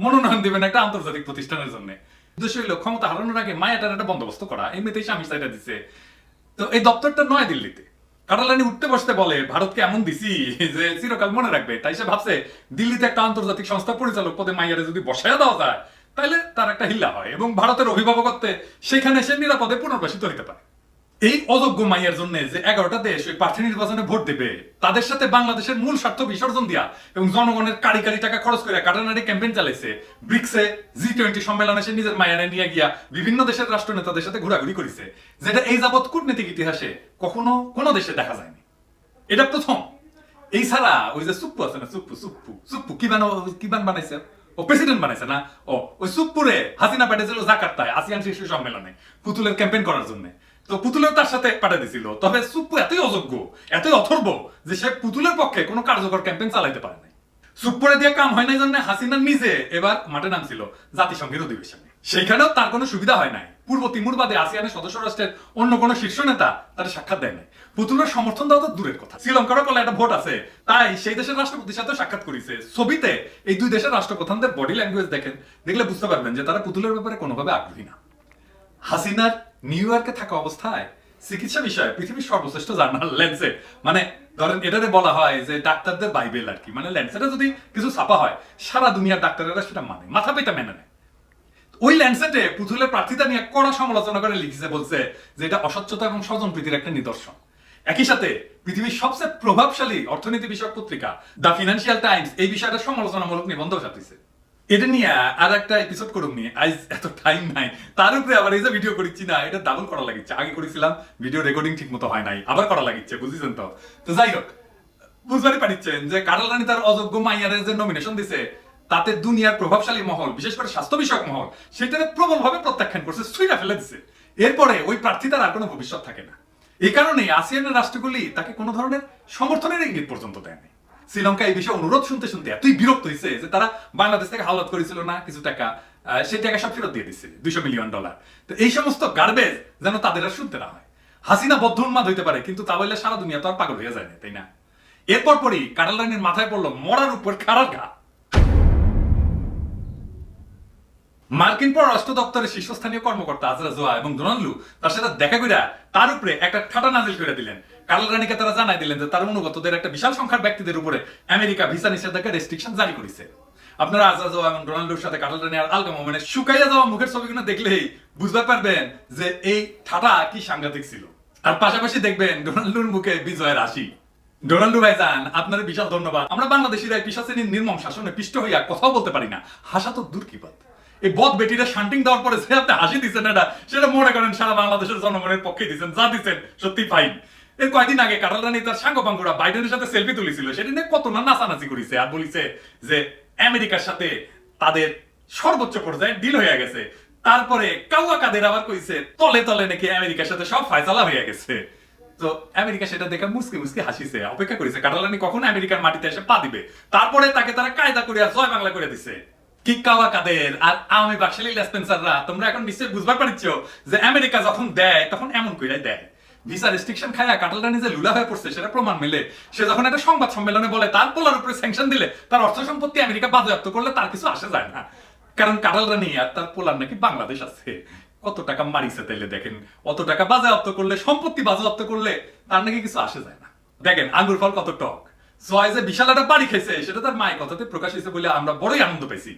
মনোনয়ন দিবেন একটা আন্তর্জাতিক প্রতিষ্ঠানের জন্য। উদ্দেশ্য হইল ক্ষমতা হারানোর আগে মায়াটার একটা বন্দোবস্ত করা, এমনিতেই স্বামী সাইডা দিছে। তো এই দপ্তরটা নয় দিল্লিতে। কাটালানি উঠতে বসতে বলে ভারতকে এমন দিছি যে চিরকাল মনে রাখবে, তাই সে ভাবছে দিল্লিতে একটা আন্তর্জাতিক সংস্থা পরিচালক পদে মাইয়ারে যদি বসায় দেওয়া যায় তাহলে তার একটা হিল্লা হয় এবং ভারতের অভিভাবকত্বে সেখানে সে নিরাপদে পুনর্বাসিত হতে পারে। এই অযোগ্য মাইয়ার জন্য যে 11টা দেশ ওই প্রার্থী নির্বাচনে ভোট দেবে, তাদের সাথে বাংলাদেশের মূল স্বার্থ বিসর্জন দিয়া এবং জনগণের কারি কারি টাকা খরচ করে কাটানারি ক্যাম্পেইন চালাইছে। ব্রিক্সে G20 সম্মেলনে সে নিজের মায়ারে নিয়ে গিয়া বিভিন্ন দেশের রাষ্ট্র নেতাদের সাথে ঘোরাঘুরি করেছে, যেটা এই যাবৎ কূটনীতিক ইতিহাসে কখনো কোনো দেশে দেখা যায়নি। এটা প্রথম। এই ছাড়া ওই যে সুপ্পু আছে না, সুপ্পু কি বানাইছে, ও প্রেসিডেন্ট বানাইছে না, ওই সুপ্পুরে হাসিনা পাঠিয়েছিল জাকার্তায় আসিয়ান শীর্ষ সম্মেলনে পুতুলের ক্যাম্পেইন করার জন্য। তো পুতুলের তার সাথে পাঠিয়ে দিছিল। তবে সুপ্পু এতই অযোগ্য, এতই অথর্ব যে সে পুতুলের পক্ষে কোনো কার্যকর ক্যাম্পেইন চালাইতে পারে নাই। সুপ্পুরে দিয়ে কাম হয় নাই জন্য হাসিনা নিজে এবার মাঠে নামছিল জাতিসংঘের অধিবেশনে। সেইখানেও তার কোনো সুবিধা হয় নাই। পূর্ব তিমুর বাদে আসিয়ানের সদস্য রাষ্ট্রের অন্য কোনো শীর্ষ নেতা তার সাক্ষাৎ দেয় নাই। পুতুলের সমর্থন দেওয়া তো দূরের কথা, শ্রীলঙ্কারও কলে একটা ভোট আছে, তাই সেই দেশের রাষ্ট্রপতির সাথে সাক্ষাৎ করেছে। ছবিতে এই দুই দেশের রাষ্ট্রপ্রধানদের বডি ল্যাঙ্গুয়েজ দেখেন, দেখলে বুঝতে পারবেন যে তারা পুতুলের ব্যাপারে কোনোভাবে আগ্রহী না। হাসিনার নিউ ইয়র্কে থাকা অবস্থায় চিকিৎসা বিষয়ে পৃথিবীর সর্বশ্রেষ্ঠ জার্নাল ল্যান্সেট, মানে ধরেন এটাতে বলা হয় যে ডাক্তারদের বাইবেল আর কি, মানে ল্যান্সেটে যদি কিছু ছাপা হয় সারা দুনিয়ার ডাক্তারেরা সেটা মানে, মাথা পেটা মেনে নেয়। ওই ল্যান্সেটে পুতুলের প্রার্থিতা নিয়ে কড়া সমালোচনা করে লিখেছে, বলছে যে এটা অস্বচ্ছতা এবং স্বজনপ্রীতির একটা নিদর্শন। একই সাথে পৃথিবীর সবচেয়ে প্রভাবশালী অর্থনীতি বিষয়ক পত্রিকা দ্য ফিনান্সিয়াল টাইমস এই বিষয়টা সমালোচনামূলক নিবন্ধ ছাপিয়েছে। এটা নিয়ে আর একটা এপিসোড করুন নিয়ে, আজ এত টাইম নাই, তার উপরে আবার এই যে ভিডিও করেছি না, এটা ডাবল করা লাগিচ্ছে। আগে করেছিলাম ভিডিও রেকর্ডিং ঠিক মতো হয় নাই, আবার করা লাগিচ্ছে, বুঝেছেন তো? তো যাই হোক, বুঝতে পারছেন যে কাটাল রানী তার অযোগ্য মাইয়ারের যে নমিনেশন দিছে তাতে দুনিয়ার প্রভাবশালী মহল, বিশেষ করে স্বাস্থ্য বিষয়ক মহল, সেটাকে প্রবলভাবে প্রত্যাখ্যান করছে, ছুঁড়া ফেলে দিছে। এরপরে ওই প্রার্থী তার আর কোনো ভবিষ্যৎ থাকে না। এই কারণে আসিয়ানের রাষ্ট্রগুলি তাকে কোনো ধরনের সমর্থনের ইঙ্গিত পর্যন্ত দেয়নি। শ্রীলঙ্কা এই বিষয়ে অনুরোধ শুনতে শুনতে এতই বিরক্ত হয়েছে যে তারা বাংলাদেশ থেকে হাওলাত করেছিল না কিছু টাকা, সেই টাকা সব ফেরত দিয়ে দিচ্ছে, $200 মিলিয়ন। তো এই সমস্ত গার্বেজ যেন তাদের আর শুনতে না হয়। হাসিনা বদ্ধ উন্মাদ হইতে পারে, কিন্তু তা বললে সারা দুনিয়া তো আর পাগল হয়ে যায় না, তাই না? এরপর পরই কাটাল রানীর মাথায় পড়লো মরার উপর খাড়ার ঘা। মার্কিন পররাষ্ট্র দপ্তরের শীর্ষস্থানীয় কর্মকর্তা আজরা জোয়া এবং ডোনাল্ড লু তার সাথে দেখা করে তার উপরে একটা ঠাটা নাজিল করে দিলেন। কাটাল রানীকে তারা জানাই দিলেন যে তার অনুগতদের একটা বিশাল সংখ্যার ব্যক্তিদের উপরে আমেরিকা ভিসা নিষেধাজ্ঞা রেস্ট্রিকশন জারি করেছে। আপনারা আজরা জোয়া এবং ডোনাল্ড লুর সাথে কাটাল রানী আর আলগা মোমেনের শুকাইয়া যাওয়া মুখের ছবিগুলো দেখলেই বুঝতে পারবেন যে এই ঠাটা কি সাংঘাতিক ছিল। আর পাশাপাশি দেখবেন ডোনাল্ড লুর মুখে বিজয়ের হাসি। ডোনাল্ড ভাইজান, আপনার বিশাল ধন্যবাদ। আমরা বাংলাদেশিরা পিশাচিনীর নির্মম শাসনে পিষ্ট হইয়া কথাও বলতে পারি না, হাসা তো দূর কি বাত। এই বদ বেটিরা শান্টিং দেওয়ার পরে যে আপনি হাসি দিচ্ছেন, এটা সেটা মনে করেন সারা বাংলাদেশের জনগণের পক্ষে দিচ্ছেন, যা দিচ্ছেন সত্যি ফাইন। এর কয়েকদিন আগে কাটাল রানী তার সাঙ্গপাঙ্গুরা বাইডেনের সাথে সেলফি তুলেছিল, সেটা নিয়ে কত না নাচানাচি করেছে আর বলিছে যে আমেরিকার সাথে তাদের সর্বোচ্চ পর্যায়ে ডিল হয়ে গেছে। তারপরে কাউয়া কাদের আবার কইছে তলে তলে নাকি আমেরিকার সাথে সব ফায়সালা হয়ে গেছে। তো আমেরিকা সেটা দেখে মুসকি মুসকি হাসিছে, অপেক্ষা করেছে কাটাল রানী কখন আমেরিকার মাটিতে এসে পা দিবে। তারপরে তাকে তারা কায়দা করে জয় বাংলা করে দিছে। কি কাওয়া কাদের আর আমি বাকশালী স্পেন্সাররা, তোমরা এখন নিশ্চয়ই বুঝবার পারছো যে আমেরিকা যখন দেয় তখন এমন কইরাই দেয়। ভিসা রেস্ট্রিকশন খায়া কাটাল রানী যে লুলা হয়ে পড়ছে সেটা প্রমাণ মিলে। সে যখন একটা সংবাদ সম্মেলনে বলে তার পোলার উপরে স্যাংশন দিলে, তার অর্থ সম্পত্তি আমেরিকা বাজেয়াপ্ত করলে তার কিছু আসে যায় না, কারণ কাটাল রানী আর তার পোলার নাকি বাংলাদেশ আছে। কত টাকা মারিছে তাইলে দেখেন, অত টাকা বাজেয়াপ্ত করলে, সম্পত্তি বাজেয়াপ্ত করলে তার নাকি কিছু আসে যায় না। দেখেন আঙ্গুর ফল কত টক। জয় যে বিশাল একটা বাড়ি খাইছে সেটা তার মায়ের কথাতে প্রকাশ হয়েছে বলে আমরা বড়ই আনন্দ পেয়েছি।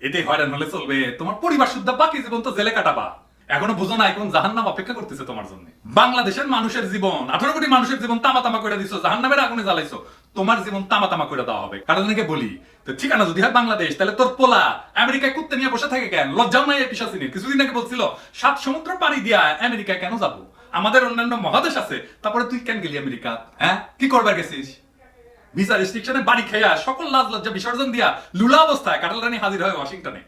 এতে হয়রান হলে চলবে? তোমার পরিবার শুদ্ধ বাকি জীবন তো জেলে কাটাবা। এখনো বুঝো না কোন জাহান্নাম অপেক্ষা করতেছে তোমার জন্য। বাংলাদেশের মানুষের জীবন, 18 কোটি মানুষের জীবন তামা তামা করে দিছো, জাহান্নামের আগুনে জ্বালাইছো, তোমার জীবন তামা তামা করে দেওয়া হবে। কারণ নাকি বলি তো ঠিকানা যদি হয় বাংলাদেশ, তাহলে তোর পোলা আমেরিকায় কুত্তে নিয়ে বসে থাকে কেন? লজ্জাও নাই এই পিশাচিনীর? কিছুদিন আগে বলছিল 7 সমুদ্র পাড়ি দিয়া আমেরিকায় কেন যাবো, আমাদের অন্যান্য মহাদেশ আছে, তারপরে তুই কেন গেলি আমেরিকা? হ্যাঁ, কি করবার গেছিস? ভিসা রেস্ট্রিকশনে বাড়ি খেয়া সকল লাজ লজ্জা বিসর্জন দিয়া লুলা অবস্থায় কাটাল রানী হাজির হয় ওয়াশিংটনে।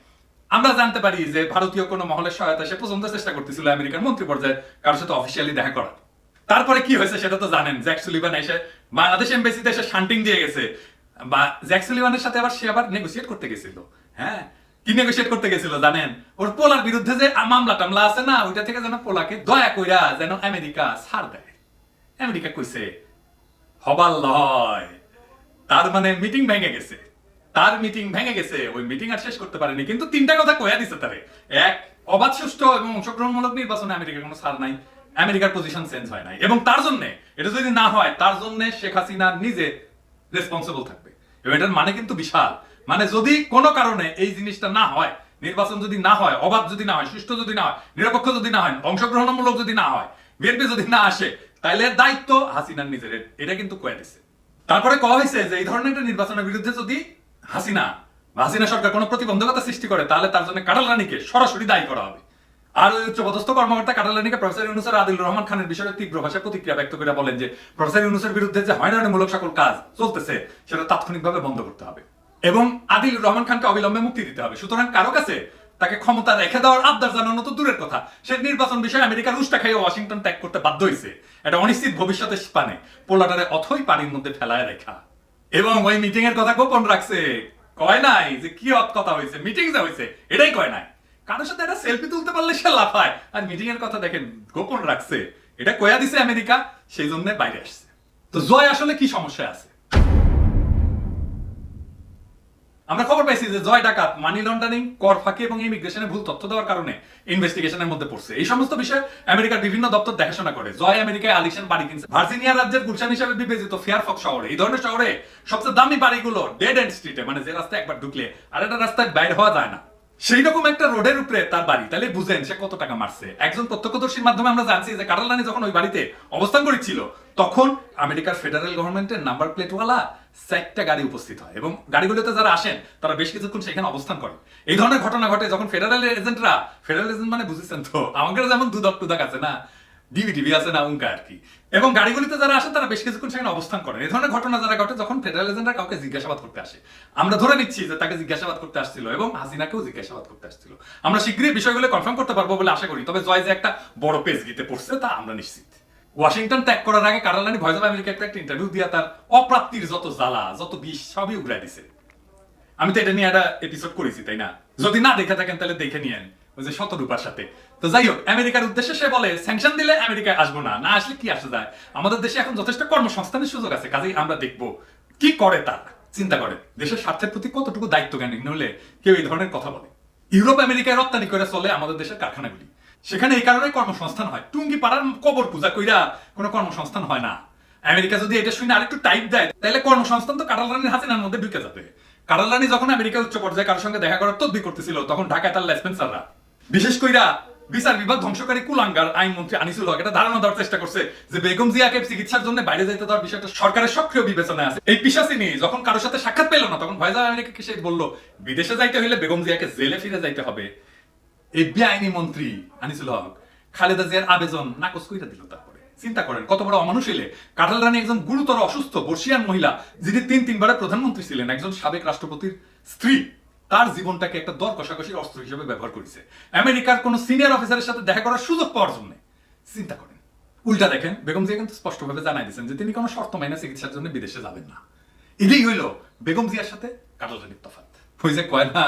আমরা জানতে পারি যে ভারতীয় কোনো মহলের সহায়তা সে পর্যন্ত চেষ্টা করতেছিল আমেরিকার মন্ত্রী পর্যায়ে কারোর সাথে অফিসিয়ালি দেখা করার। তারপরে কি হয়েছে সেটা তো জানেন, জ্যাক সুলিভান এসে বাংলাদেশ এমবেসিতে এসে শান্টিং দিয়ে গেছে। বা জ্যাক সুলিভানের সাথে আবার সে আবার নেগোসিয়েট করতে গেছিল। হ্যাঁ, কি নেগোসিয়েট করতে গেছিল জানেন? ওর পোলার বিরুদ্ধে যে মামলা টামলা আছে না, ওইটা থেকে যেন পোলাকে দয়া কইরা যেন আমেরিকা ছাড় দেয়। আমেরিকা কইছে হবাল লয়, তার মানে মিটিং ভেঙে গেছে। তার মিটিং ভেঙে গেছে, ওই মিটিং আর শেষ করতে পারেনি, কিন্তু তিনটা কথা কয়া দিছে তারে। এক, অবাধ, সুষ্ঠু এবং অংশগ্রহণমূলক নির্বাচনে আমেরিকার কোনো ছাড় নাই, আমেরিকার পজিশন চেঞ্জ হয় নাই, এবং তার জন্য এটা যদি না হয় তার জন্য শেখ হাসিনা নিজে রেসপন্সিবল থাকবে। এবং এটার মানে কিন্তু বিশাল, মানে যদি কোনো কারণে এই জিনিসটা না হয়, নির্বাচন যদি না হয়, অবাধ যদি না হয়, সুষ্ঠু যদি না হয়, নিরপেক্ষ যদি না হয়, অংশগ্রহণমূলক যদি না হয়, বিএনপি যদি না আসে, তাহলে দায়িত্ব হাসিনার নিজের। এটা কিন্তু কয়ে দিচ্ছে। তারপরে কওয়া হয়েছে যে এই ধরনের একটা নির্বাচনের বিরুদ্ধে যদি হাসিনা সরকার কোনো প্রতিবন্ধকতা সৃষ্টি করে, তাহলে তার জন্য কাটাল রানীকে সরাসরি দায়ী করা হবে। আর ওই উচ্চপদস্থ কর্মকর্তা কাটাল রানীকে প্রফেসর ইউনূস আর আদিল রহমান খানের বিষয়ে তীব্র ভাষায় প্রতিক্রিয়া ব্যক্ত করে বলেন যে প্রফেসর ইউনূসের বিরুদ্ধে যে হয়রানিমূলক সকল কাজ চলতেছে সেটা তাৎক্ষণিকভাবে বন্ধ করতে হবে এবং আদিল রহমান খানকে অবিলম্বে মুক্তি দিতে হবে। সুতরাং কারো কাছে তাকে ক্ষমতা রেখে দেওয়ার আবদার জানানো তো দূরের কথা, সে নির্বাচন বিষয়ে আমেরিকার উষ্টা খাইয়ে ওয়াশিংটন ত্যাগ করতে বাধ্য হয়েছে। এটা অনিশ্চিত ভবিষ্যতের স্পানে পোলাটারে অথই পানির মধ্যে ফেলায় রেখা। এবং ওই মিটিং এর কথা গোপন রাখছে, কয় নাই যে কি কথা হয়েছে, মিটিং যা হয়েছে এটাই কয় নাই। কারোর সাথে একটা সেলফি তুলতে পারলে সে লাফায়, আর মিটিং এর কথা দেখেন গোপন রাখছে, এটা কয়া দিছে আমেরিকা, সেই জন্য বাইরে আসছে। তো জয় আসলে কি সমস্যা আছে? আমরা খবর পাইছি যে জয় ডাকাত মানি লন্ডারিং, কর ফাঁকি এবং ইমিগ্রেশনে ভুল তথ্য দেওয়ার কারণে ইনভেস্টিগেশনের মধ্যে পড়ছে। এই সমস্ত বিষয়ে আমেরিকার বিভিন্ন দপ্তর দেখাশোনা করে। জয় আমেরিকায় আলিশান বাড়ি কিনছে ভার্জিনিয়া রাজ্যের গুলশান হিসেবে বিবেচিত ফেয়ারফক্স শহরে। এই ধরনের শহরে সবচেয়ে দামি বাড়িগুলো ডেড এন্ড স্ট্রিটে, মানে যে রাস্তায় একবার ঢুকলে আর একটা রাস্তায় বাইর হওয়া যায় না, সেই রকম একটা রোডের উপরে তার বাড়ি। তাহলে বুঝেন সে কত টাকা মারছে। একজন প্রত্যক্ষদর্শীর মাধ্যমে আমরা জানছি যে কাটাল রানী যখন ওই বাড়িতে অবস্থান করেছিল, তখন আমেরিকার ফেডারেল গভর্নমেন্টের নাম্বার প্লেটওয়ালা 4টা গাড়ি উপস্থিত হয় এবং গাড়িগুলোতে যারা আসেন তারা বেশ কিছুক্ষণ সেখানে অবস্থান করে। এই ধরনের ঘটনা ঘটে যখন ফেডারেল এজেন্ট মানে বুঝেছেন তো, আমাদের যেমন দুদক আছে না, ডিবি আছে না, উনকা আর কি। এবং গাড়িগুলিতে যারা আসে তারা বেশ কিছুক্ষণ সেখানে অবস্থান করেন। এই ধরনের ঘটনা যারা ঘটে যখন ফেডারেল এজেন্টরা কাউকে জিজ্ঞাসাবাদ করতে আসে, আমরা ধরে নিচ্ছি যে তাকে জিজ্ঞাসাবাদ করতে আসছিল এবং হাসিনাকেও জিজ্ঞাসাবাদ করতে আসছিল। আমরা শীঘ্রই বিষয়গুলো কনফার্ম করতে পারবো বলে আশা করি। তবে জয় যে একটা বড় পেজ গিতে পড়ছে তা আমরা নিশ্চিত। ওয়াশিংটন ত্যাগ করার আগে কাটাল রানী ভয়েস অফ আমেরিকা একটা ইন্টারভিউ দিয়ে তার অপ্রাপ্তির যত জ্বালা, যত বিষ সবই উগড়াই দিছে। আমি তো এটা নিয়ে একটা এপিসোড করেছি, তাই না? যদি না দেখে থাকেন তাহলে দেখে নিয়েন, ওই যে শতরূপার সাথে। তো যাই হোক, আমেরিকার উদ্দেশ্যে সে বলে স্যাংশন দিলে আমেরিকায় আসবো না, না আসলে কি আসা যায়, আমাদের দেশে এখন যথেষ্ট কর্মসংস্থানের সুযোগ আছে, কাজেই আমরা দেখবো কি করে তারা। চিন্তা করে দেশের স্বার্থের প্রতি কতটুকু দায়িত্ব জ্ঞানী হলে কেউ এই ধরনের কথা বলে। ইউরোপ আমেরিকায় রপ্তানি করে চলে আমাদের দেশের কারখানাগুলি, সেখানে এই কারণে কর্মসংস্থান হয়। টুঙ্গি পাড়ার কবর পূজা কইরা কোনো কর্মসংস্থান হয় না। আমেরিকা যদি এটা শুনে আরেকটু টাইপ দেয়, তাহলে কর্মসংস্থান তো কাটাল রানীর হাসিনার মধ্যে ঢুকে যাবে। কাটাল রানী যখন আমেরিকা উচ্চ পর্যায়ে কারোর সঙ্গে দেখা করার তদবির করতেছিল, তখন ঢাকায় তার লেসপেন্সাররা, বিশেষ কইরা বিচার বিভাগ ধ্বংসকারী কুলাঙ্গার আইনমন্ত্রী আনিসুল হক, এটা ধারণা দেওয়ার চেষ্টা করছে যে বেগম জিয়াকে চিকিৎসার জন্য বাইরে যেতে দেওয়ার বিষয়টা সরকারের সক্রিয় বিবেচনায় আছে। এই পিশাচিনী যখন কারোর সাথে সাক্ষাৎ পেল না, তখন ভয়েস অফ আমেরিকাকে সে বলল বিদেশে যাইতে হলে বেগম জিয়াকে জেলে ফিরে যাইতে হবে। এই বেআইনি মন্ত্রী আনিসুল হক খালেদা জিয়ার আবেদন নাকচ কইরা দিল। তারপরে চিন্তা করেন কত বড় অমানুষ হইলে। কাটাল রানী একজন গুরুতর অসুস্থ বর্ষিয়ান মহিলা, যিনি 3-3বারের প্রধানমন্ত্রী ছিলেন, একজন সাবেক রাষ্ট্রপতির স্ত্রী, তার জীবনটাকে একটা দর কষাকষির অস্ত্র হিসেবে ব্যবহার করেছে আমেরিকার কোন সিনিয়র অফিসারের সাথে দেখা করার সুযোগ পাওয়ার জন্য। চিন্তা করেন। উল্টা দেখেন, বেগম জিয়া কিন্তু স্পষ্টভাবে জানাই দিয়েছেন যে তিনি কোনো শর্ত মাইনে চিকিৎসার জন্য বিদেশে যাবেন না। এটাই হইল বেগম জিয়ার সাথে কাটাল রানীর তফাৎ। ওই যে কয় না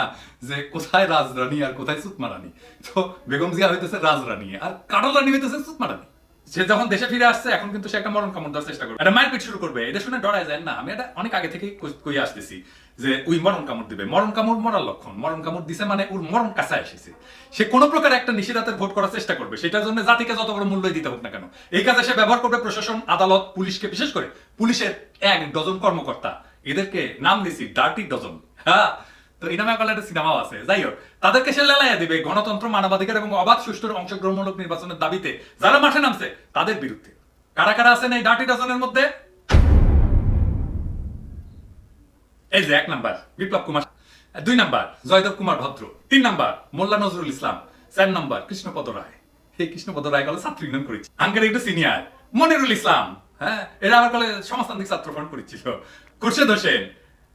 যে কোথায় রাজরানী আর কোথায় সুতমা রানী, তো বেগম জিয়া হইতেছে রাজরানী আর কাটাল রানী হইতেছে সুতমা রানী। সে যখন দেশে ফিরে আসছে, এখন কিন্তু সে একটা মরণ কামড় দেওয়ার চেষ্টা করবে, একটা মারপিট শুরু করবে। এটা শুনে ডরায় যায় না, আমি এটা অনেক আগে থেকে কইয়া আসতেছি যে ওই মরণ কামড় দিবে। মরণ কামড় মরার লক্ষণ। মরণ কামড় দিছে মানে ওর মরণ কাছে এসেছে। সে কোনো প্রকার একটা নিষেধাজ্ঞার ভোট করার চেষ্টা করবে, সেটার জন্য জাতিকে যত বড় মূল্যই দিতে হোক না কেন। এই কাজে সে ব্যবহার করবে প্রশাসন, আদালত, পুলিশকে, বিশেষ করে পুলিশের 1 ডজন কর্মকর্তা। এদেরকে নাম দিছি ডার্টি ডজন। হ্যাঁ, তো এই নামে একটা সিনেমাও আছে। যাই হোক, তাদেরকে সে লেলাইয়া দিবে গণতন্ত্র, মানবাধিকার এবং অবাধ সুষ্ঠু অংশগ্রহণমূলক নির্বাচনের দাবিতে যারা মাঠে নামছে তাদের বিরুদ্ধে। কারা কারা আছেন এই ডার্টি ডজনের মধ্যে? এই যে 1 নাম্বার বিপ্লব কুমার, 2 নাম্বার জয়দেব কুমার ভদ্র, 3 নাম্বার মোল্লা নজরুল ইসলাম, 4 নাম্বার কৃষ্ণপদ রায়। এই কৃষ্ণপদ রায় কলে ছাত্র ইউনিয়ন করেছে। আঙ্কের একটু সিনিয়র মনিরুল ইসলাম, হ্যাঁ, এরা আমার কলে সমাজতান্ত্রিক ছাত্র ফ্রন্ট করেছিল। খুরশেদ হোসেন,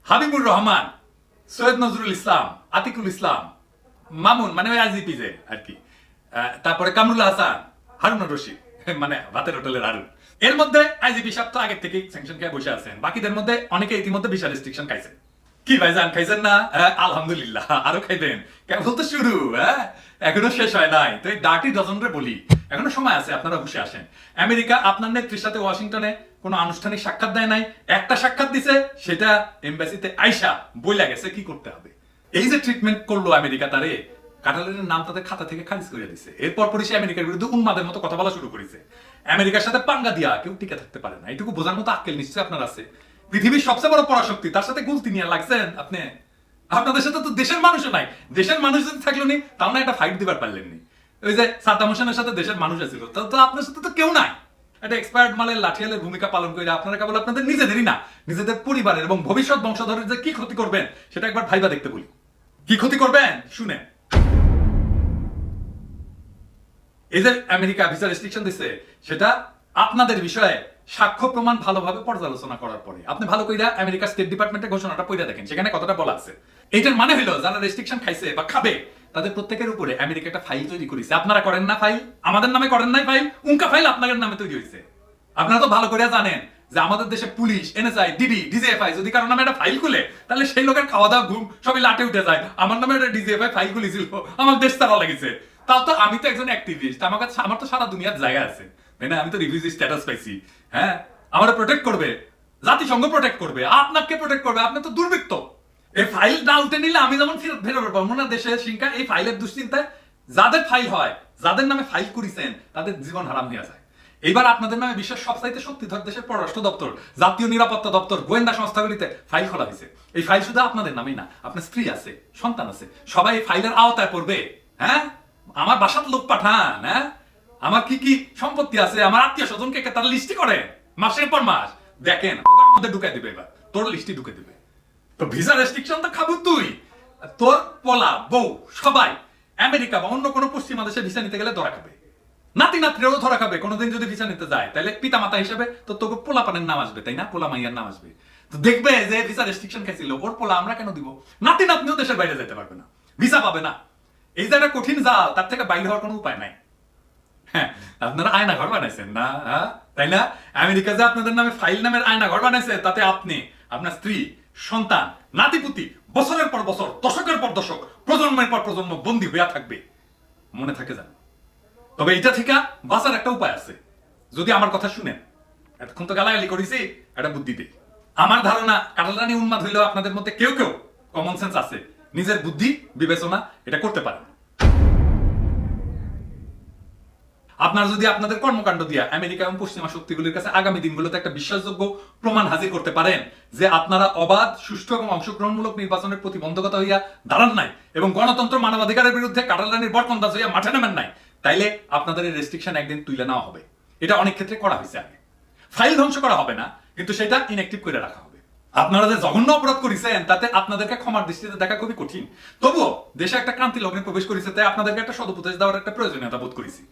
হাবিবুর রহমান, সৈয়দ নজরুল ইসলাম, আতিকুল ইসলাম, মামুন মানে ওই আইজিপি যে আর কি, তারপরে কামরুল হাসান, হারুনুর রশিদ মানে ভাতের হোটেলের হারুন। এর মধ্যে আইজিপি সাহেব তো আগের থেকে স্যাংশন খেয়ে বসে আছেন। বাকিদের মধ্যে অনেকে ইতিমধ্যে ভিসা রেস্ট্রিকশন খাইছেন। কি ভাইজান খাইছেন না? আলহামদুলিল্লাহ, আরো খাইবেন, কেবল তো শুরু, এখনো শেষ হয় নাই। তো এই ডার্টি ডজনরে বলি, এখনো সময় আছে, আপনারা বসে আসেন। আমেরিকা আপনার নেত্রীর সাথে ওয়াশিংটনে কোনো আনুষ্ঠানিক সাক্ষাৎ দেয় নাই, একটা সাক্ষাৎ দিছে, সেটা এমবাসিতে আইসা বইলা গেছে কি করতে হবে। এই যে ট্রিটমেন্ট করলো আমেরিকা তারে, কাটালের নাম তাদের খাতা থেকে খারিজ করে দিছে। এরপর পরই সে আমেরিকার বিরুদ্ধে উন্মাদের মতো কথা বলা শুরু করেছে। আমেরিকার সাথে পাঙ্গা দিয়া কেউ টিকে থাকতে পারে না, এটুকু বোঝার মতো আক্কেল নিশ্চয়ই আপনার আছে। পৃথিবীর সবচেয়ে বড় পরাশক্তি, তার সাথে গুলতি নিয়ে লাগছেন আপনি। আপনাদের সাথে তো দেশের মানুষও নাই, দেশের মানুষ যদি থাকলো নি তাও না একটা ফাইট দিবার পারলেন নি। ওই যে সাদ্দাম হোসেনের সাথে দেশের মানুষ আছিল, তো আপনার সাথে তো কেউ নাই। একটা এক্সপায়ার্ড মালের লাঠিয়ালের ভূমিকা পালন করে আপনারা কেবল আপনাদের নিজেদেরই না, নিজেদের পরিবারের এবং ভবিষ্যৎ বংশধরের যে কি ক্ষতি করবেন সেটা একবার ভাইবা দেখতে বলি। কি ক্ষতি করবেন শুনেন। এই যে আমেরিকা ভিসা রেস্ট্রিকশন দিচ্ছে, সেটা আপনাদের বিষয়ে সাক্ষ্য প্রমাণ ভালোভাবে পর্যালোচনা করার পরে আপনি ভালো কইরা আমেরিকা স্টেট ডিপার্টমেন্টের ঘোষণাটা পড়ে দেখেন, সেখানে কতটা বলা আছে। এইটার মানে হলো যারা রেস্ট্রিকশন খাইছে বা খাবে তাদের প্রত্যেকের উপরে আমেরিকা একটা ফাইল তৈরি করেছে। আপনারা করেন না ফাইল, আমাদের নামে করেন নাই ফাইল, উনকা ফাইল আপনাদের নামে তৈরি হয়েছে। আপনারা তো ভালো করে জানেন যে আমাদের দেশে পুলিশ, এনএসআই, ডিবি, ডিজিএফআই যদি কারোর নামে একটা ফাইল খুলে তাহলে সেই লোকের খাওয়া দাওয়া ঘুম সবই লাটে উঠে যায়। আমার নামে একটা ডিজিএফআই ফাইল খুলেছিল, আমার দেশ তারা লেগেছে। তাও তো আমি তো একজন অ্যাক্টিভিস্ট, আমার তো সারা দুনিয়ার জায়গা আছে, তাই না? আমি তো রিফিউজি স্ট্যাটাস পাইছি। হ্যাঁ, আমার প্রোটেক্ট করবে, জাতিসংঘ প্রোটেক্ট করবে, আপনাকে প্রোটেক্ট করবে। আপনি তো দুর্বৃত্ত। এই ফাইল না উঠে নিলে আমি যেমন ফেরত পাবো না দেশের সিংকা। এই ফাইলের দুশ্চিন্তায় যাদের ফাইল হয়, যাদের নামে ফাইল করেছেন তাদের জীবন হারাম হয়ে যায়। এইবার আপনাদের নামে বিশ্বের সবচাইতে শক্তিধর দেশের পররাষ্ট্র দপ্তর, জাতীয় নিরাপত্তা দপ্তর, গোয়েন্দা সংস্থাগুলিতে ফাইল খোলা হয়েছে। এই ফাইল শুধু আপনাদের নামেই না, আপনার স্ত্রী আছে, সন্তান আছে, সবাই এই ফাইলের আওতায় পড়বে। হ্যাঁ, আমার বাসার লোক পাঠান, হ্যাঁ, আমার কি কি সম্পত্তি আছে, আমার আত্মীয় স্বজনকে তার লিস্টি করে মাসের পর মাস দেখেন, ওর মধ্যে ঢুকাই দিবে। এবার তোর লিস্টি ঢুকে দিবে। তো ভিসা রেস্ট্রিকশন তো খাবো তুই, তোর পোলা বউ সবাই আমেরিকা বা অন্য কোনো পশ্চিমা দেশে ভিসা নিতে গেলে ধরা খাবে, নাতি নাতনিও ধরা খাবে। কোনোদিন যদি ভিসা নিতে যায় তাহলে পিতা মাতা হিসেবে তো তোকে পোলা পানের নাম আসবে, তাই না? পোলা মাইয়ার নাম আসবে। তো দেখবে যে ভিসা রেস্ট্রিকশন খাইছিল ওর পোলা আমরা কেন দিব? নাতি নাতনিও দেশের বাইরে যেতে পারবে না, ভিসা পাবে না। এই যে একটা কঠিন জাল, তার থেকে বাইরে হওয়ার কোনো উপায় নাই। হ্যাঁ, আপনারা আয়না ঘর বানাইছেন না, হ্যাঁ তাই না? আমেরিকা যে আপনাদের নামে ফাইল নামের আয়না ঘর বানাইছে, তাতে আপনি, আপনার স্ত্রী, সন্তান, নাতিপুতি বছরের পর বছর, দশকের পর দশক, প্রজন্মের পর প্রজন্ম বন্দী হইয়া থাকবে। মনে থাকে যান। তবে এটা থেকে বাঁচার একটা উপায় আছে, যদি আমার কথা শুনেন। এতক্ষণ তো গালাগালি করেছি, একটা বুদ্ধি দিই। আমার ধারণা কাটালরানি উন্মাদ হইলেও আপনাদের মধ্যে কেউ কেউ কমন সেন্স আছে, নিজের বুদ্ধি বিবেচনা এটা করতে পারে। আপনারা যদি আপনাদের কর্মকাণ্ড দিয়ে আমেরিকা এবং পশ্চিমা শক্তিগুলির কাছে আগামী দিনগুলোতে একটা বিশ্বাসযোগ্য প্রমাণ হাজির করতে পারেন যে আপনারা অবাধ, সুষ্ঠু এবং অংশগ্রহণমূলক নির্বাচনের প্রতিবন্ধকতা হইয়া দাঁড়ান নাই এবং গণতন্ত্র মানবাধিকারের বিরুদ্ধে কাটালরানির বরকন্দাজ হইয়া মাঠে নামেন নাই, তাইলে আপনাদের এই রেস্ট্রিকশন একদিন তুলে নেওয়া হবে। এটা অনেক ক্ষেত্রে করা হয়েছে আগে। ফাইল ধ্বংস করা হবে না, কিন্তু সেটা ইনঅ্যাক্টিভ করে রাখা হবে। আপনারা যে জঘন্য অপরাধ করেছেন তাতে আপনাদেরকে ক্ষমার দৃষ্টিতে দেখা খুবই কঠিন। তবুও দেশে একটা ক্রান্তি লগ্নে প্রবেশ করেছে, তাই আপনাদেরকে একটা সদুপদেশ দেওয়ার একটা প্রয়োজনীয়তা বোধ করেছি।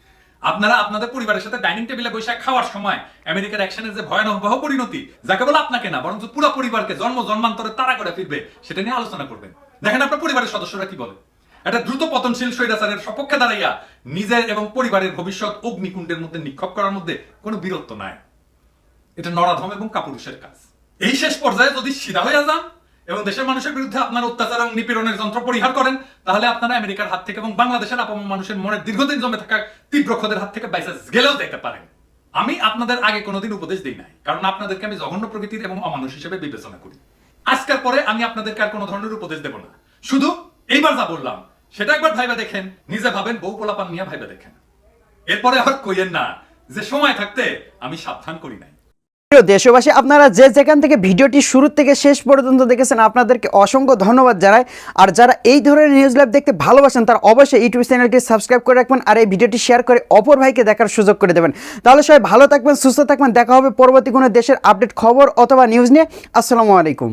আপনারা আপনাদের পরিবারের সাথে ডাইনিং টেবিলে বসে খাওয়ার সময় আমেরিকার অ্যাকশনের যে ভয়াবহ পরিণতি, যা কেবল আপনাকে না বরং পুরো পরিবারকে জন্ম জন্মান্তরে তাড়া করে ফিরবে, সেটা নিয়ে আলোচনা করবেন। দেখেন আপনার পরিবারের সদস্যরা কি বলে। একটা দ্রুত পতনশীল স্বৈরাচারের সপক্ষে দাঁড়াইয়া নিজের এবং পরিবারের ভবিষ্যৎ অগ্নিকুণ্ডের মধ্যে নিক্ষেপ করার মধ্যে কোনো বীরত্ব নাই। এটা নরাধম এবং কাপুরুষের কাজ। এই শেষ পর্যায়ে যদি সিধা হয়ে যান এবং দেশের মানুষের বিরুদ্ধে আপনার অত্যাচার এবং নিপীড়নের যন্ত্র পরিহার করেন, তাহলে আপনারা আমেরিকার হাত থেকে এবং বাংলাদেশের আপন মানুষের মনের দীর্ঘদিন জমে থাকা তীব্র ক্ষোধের হাত থেকে বাইসা গেলেও দেখতে পারেন। আমি আপনাদের আগে কোনোদিন উপদেশ দিই নাই, কারণ আপনাদেরকে আমি জঘন্য প্রকৃতির এবং অমানুষ হিসেবে বিবেচনা করি। আজকের পরে আমি আপনাদেরকে আর কোনো ধরনের উপদেশ দেব না। শুধু এইবার যা বললাম সেটা একবার ভাইবা দেখেন, নিজে ভাবেন, বউ পোলাপান নিয়ে ভাইবা দেখেন। এরপরে আর কইয়েন না যে সময় থাকতে আমি সাবধান করি নাই। প্রিয় দেশবাসী, আপনারা যে যেখান থেকে ভিডিওটি শুরু থেকে শেষ পর্যন্ত দেখেছেন আপনাদেরকে অসংখ্য ধন্যবাদ জানাই। আর যারা এই ধরনের নিউজ লাইভ দেখতে ভালোবাসেন তারা অবশ্যই ইউটিউব চ্যানেলটি সাবস্ক্রাইব করে রাখবেন আর এই ভিডিওটি শেয়ার করে অপর ভাইকে দেখার সুযোগ করে দেবেন। তাহলে সবাই ভালো থাকবেন, সুস্থ থাকবেন। দেখা হবে পরবর্তী কোনো দেশের আপডেট খবর অথবা নিউজ নিয়ে। আসসালামু আলাইকুম।